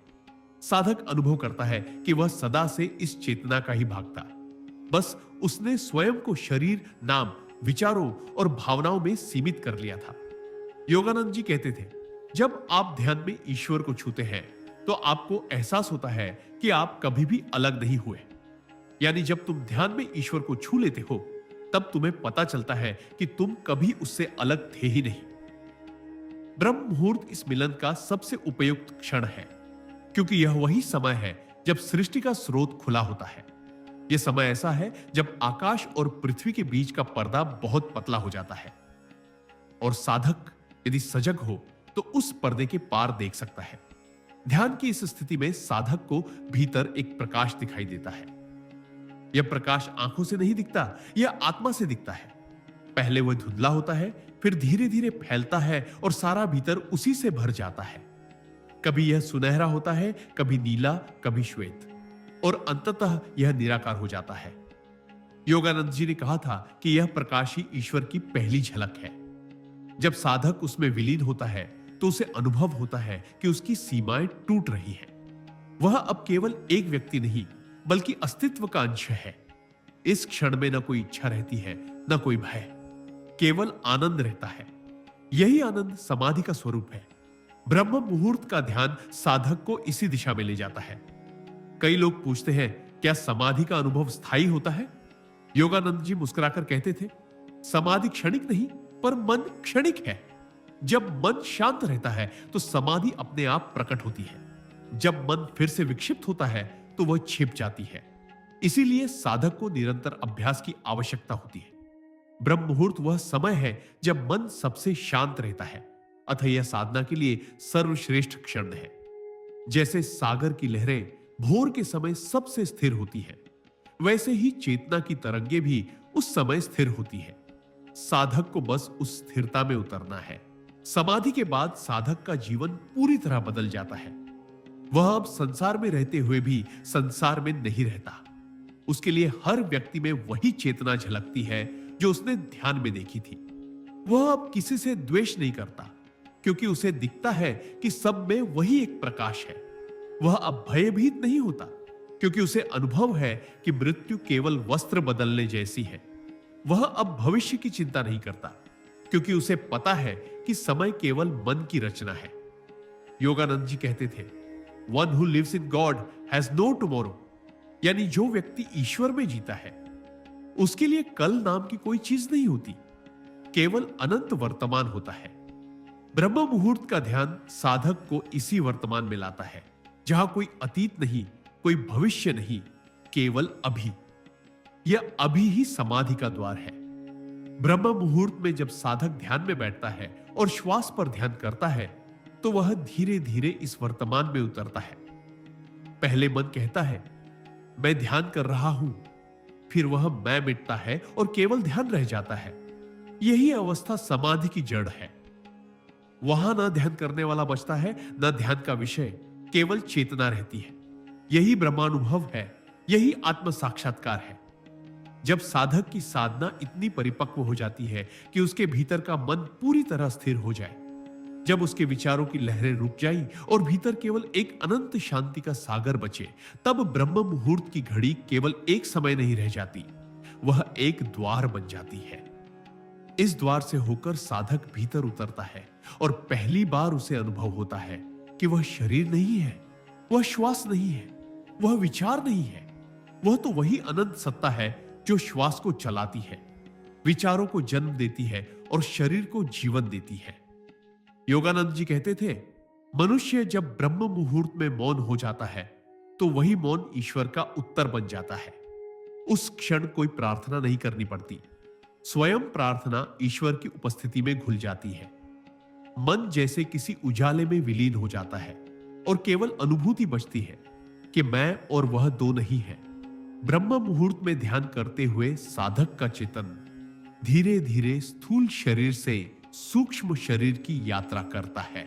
साधक अनुभव करता है कि वह सदा से इस चेतना का ही भाग था, बस उसने स्वयं को शरीर, नाम, विचारों और भावनाओं में सीमित कर लिया था। योगानंद जी कहते थे, जब आप ध्यान में ईश्वर को छूते हैं तो आपको एहसास होता है कि आप कभी भी अलग नहीं हुए। यानी जब तुम ध्यान में ईश्वर को छू लेते हो, तब तुम्हें पता चलता है कि तुम कभी उससे अलग थे ही नहीं। ब्रह्म मुहूर्त इस मिलन का सबसे उपयुक्त क्षण है, क्योंकि यह वही समय है जब सृष्टि का स्रोत खुला होता है। यह समय ऐसा है जब आकाश और पृथ्वी के बीच का पर्दा बहुत पतला हो जाता है और साधक यदि सजग हो तो उस पर्दे के पार देख सकता है। ध्यान की इस स्थिति में साधक को भीतर एक प्रकाश दिखाई देता है। यह प्रकाश आंखों से नहीं दिखता, यह आत्मा से दिखता है। पहले वह धुंधला होता है, फिर धीरे धीरे फैलता है और सारा भीतर उसी से भर जाता है। कभी यह सुनहरा होता है, कभी नीला, कभी श्वेत, और अंततः यह निराकार हो जाता है। योगानंद जी ने कहा था कि यह प्रकाश ही ईश्वर की पहली झलक है। जब साधक उसमें विलीन होता है तो उसे अनुभव होता है कि उसकी सीमाएं टूट रही हैं। वह अब केवल एक व्यक्ति नहीं, बल्कि अस्तित्व का अंश है। इस क्षण में न कोई इच्छा रहती है, न कोई भय, केवल आनंद रहता है। यही आनंद समाधि का स्वरूप है। ब्रह्म मुहूर्त का ध्यान साधक को इसी दिशा में ले जाता है। कई लोग पूछते हैं, क्या समाधि का अनुभव स्थायी होता है? योगानंद जी मुस्कुराकर कहते थे, समाधि क्षणिक नहीं, पर मन क्षणिक है। जब मन शांत रहता है तो समाधि अपने आप प्रकट होती है। जब मन फिर से विक्षिप्त होता है तो वह छिप जाती है। इसीलिए साधक को निरंतर अभ्यास की आवश्यकता होती है। ब्रह्म मुहूर्त वह समय है जब मन सबसे शांत रहता है, अतः यह साधना के लिए सर्वश्रेष्ठ क्षण है। जैसे सागर की लहरें भोर के समय सबसे स्थिर होती है, वैसे ही चेतना की तरंगे भी उस समय स्थिर होती है। साधक को बस उस स्थिरता में उतरना है। समाधि के बाद साधक का जीवन पूरी तरह बदल जाता है। वह अब संसार में रहते हुए भी संसार में नहीं रहता। उसके लिए हर व्यक्ति में वही चेतना झलकती है जो उसने ध्यान में देखी थी। वह अब किसी से द्वेष नहीं करता, क्योंकि उसे दिखता है कि सब में वही एक प्रकाश है। वह अब भयभीत नहीं होता, क्योंकि उसे अनुभव है कि मृत्यु केवल वस्त्र बदलने जैसी है। वह अब भविष्य की चिंता नहीं करता, क्योंकि उसे पता है कि समय केवल मन की रचना है। योगानंद जी कहते थे, one who lives in God has no tomorrow. यानी जो व्यक्ति ईश्वर में जीता है, उसके लिए कल नाम की कोई चीज नहीं होती, केवल अनंत वर्तमान होता है। ब्रह्म मुहूर्त का ध्यान साधक को इसी वर्तमान में लाता है, जहां कोई अतीत नहीं, कोई भविष्य नहीं, केवल अभी। यह अभी ही समाधि का द्वार है। ब्रह्म मुहूर्त में जब साधक ध्यान में बैठता है और श्वास पर ध्यान करता है, तो वह धीरे धीरे इस वर्तमान में उतरता है। पहले मन कहता है, मैं ध्यान कर रहा हूं, फिर वह मैं मिटता है और केवल ध्यान रह जाता है। यही अवस्था समाधि की जड़ है। वहां न ध्यान करने वाला बचता है, न ध्यान का विषय, केवल चेतना रहती है। यही ब्रह्मानुभव है, यही आत्म साक्षात्कार है। जब साधक की साधना इतनी परिपक्व हो जाती है कि उसके भीतर का मन पूरी तरह स्थिर हो जाए, जब उसके विचारों की लहरें रुक जाई और भीतर केवल एक अनंत शांति का सागर बचे, तब ब्रह्म मुहूर्त की घड़ी केवल एक समय नहीं रह जाती, वह एक द्वार बन जाती है। इस द्वार से होकर साधक भीतर उतरता है और पहली बार उसे अनुभव होता है कि वह शरीर नहीं है, वह श्वास नहीं है, वह विचार नहीं है, वह तो वही अनंत सत्ता है जो श्वास को चलाती है, विचारों को जन्म देती है और शरीर को जीवन देती है। योगानंद जी कहते थे, मनुष्य जब ब्रह्म मुहूर्त में मौन हो जाता है तो वही मौन ईश्वर का उत्तर बन जाता है। उस क्षण कोई प्रार्थना नहीं करनी पड़ती, स्वयं प्रार्थना ईश्वर की उपस्थिति में घुल जाती है। मन जैसे किसी उजाले में विलीन हो जाता है और केवल अनुभूति बचती है कि मैं और वह दो नहीं है। ब्रह्म मुहूर्त में ध्यान करते हुए साधक का चेतन धीरे धीरे स्थूल शरीर से सूक्ष्म शरीर की यात्रा करता है।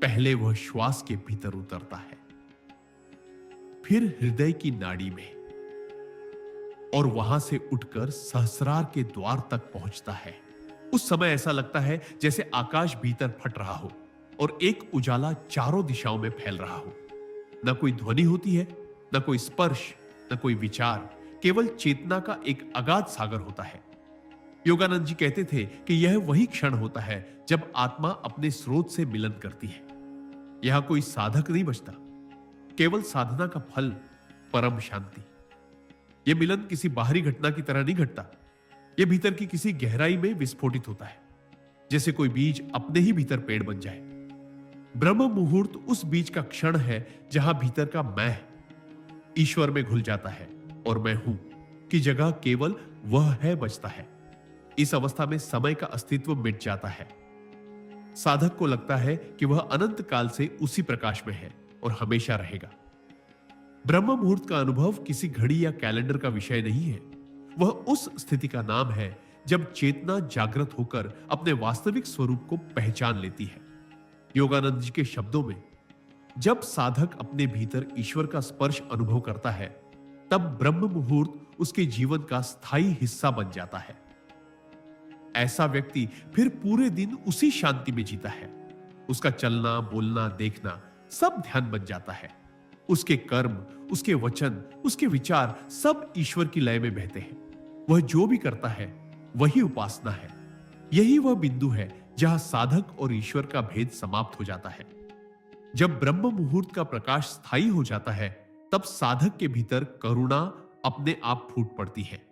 पहले वह श्वास के भीतर उतरता है, फिर हृदय की नाड़ी में, और वहां से उठकर सहस्रार के द्वार तक पहुंचता है। उस समय ऐसा लगता है जैसे आकाश भीतर फट रहा हो और एक उजाला चारों दिशाओं में फैल रहा हो। न कोई ध्वनि होती है, न कोई स्पर्श, न कोई विचार, केवल चेतना का एक अगाध सागर होता है। योगानंद जी कहते थे कि यह वही क्षण होता है जब आत्मा अपने स्रोत से मिलन करती है। यहां कोई साधक नहीं बचता, केवल साधना का फल, परम शांति। यह मिलन किसी बाहरी घटना की तरह नहीं घटता, यह भीतर की किसी गहराई में विस्फोटित होता है, जैसे कोई बीज अपने ही भीतर पेड़ बन जाए। ब्रह्म मुहूर्त उस बीज का क्षण है जहां भीतर का मैं ईश्वर में घुल जाता है और मैं हूं की जगह केवल वह है बचता है। इस अवस्था में समय का अस्तित्व मिट जाता है। साधक को लगता है कि वह अनंत काल से उसी प्रकाश में है और हमेशा रहेगा। ब्रह्म मुहूर्त का अनुभव किसी घड़ी या कैलेंडर का विषय नहीं है, वह उस स्थिति का नाम है जब चेतना जागृत होकर अपने वास्तविक स्वरूप को पहचान लेती है। योगानंद जी के शब्दों में, जब साधक अपने भीतर ईश्वर का स्पर्श अनुभव करता है, तब ब्रह्म मुहूर्त उसके जीवन का स्थायी हिस्सा बन जाता है। ऐसा व्यक्ति फिर पूरे दिन उसी शांति में जीता है। उसका चलना, बोलना, देखना सब ध्यान बन जाता है। उसके कर्म, उसके वचन, उसके विचार सब ईश्वर की लय में बहते हैं। वह जो भी करता है वही उपासना है। यही वह बिंदु है जहां साधक और ईश्वर का भेद समाप्त हो जाता है। जब ब्रह्म मुहूर्त का प्रकाश स्थायी हो जाता है, तब साधक के भीतर करुणा अपने आप फूट पड़ती है।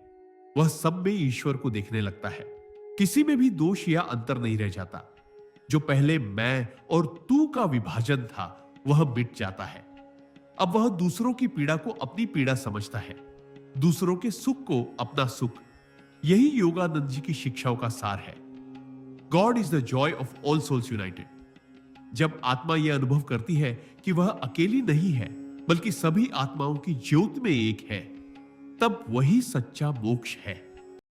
वह सब में ईश्वर को देखने लगता है। किसी में भी दोष या अंतर नहीं रह जाता। जो पहले मैं और तू का विभाजन था, वह मिट जाता है। अब वह दूसरों की पीड़ा को अपनी पीड़ा समझता है, दूसरों के सुख को अपना सुख। यही योगानंद जी की शिक्षाओं का सार है। God is the joy of all souls united. जब आत्मा यह अनुभव करती है कि वह अकेली नहीं है, बल्कि सभी आत्माओं की ज्योति में एक है, तब वही सच्चा मोक्ष है।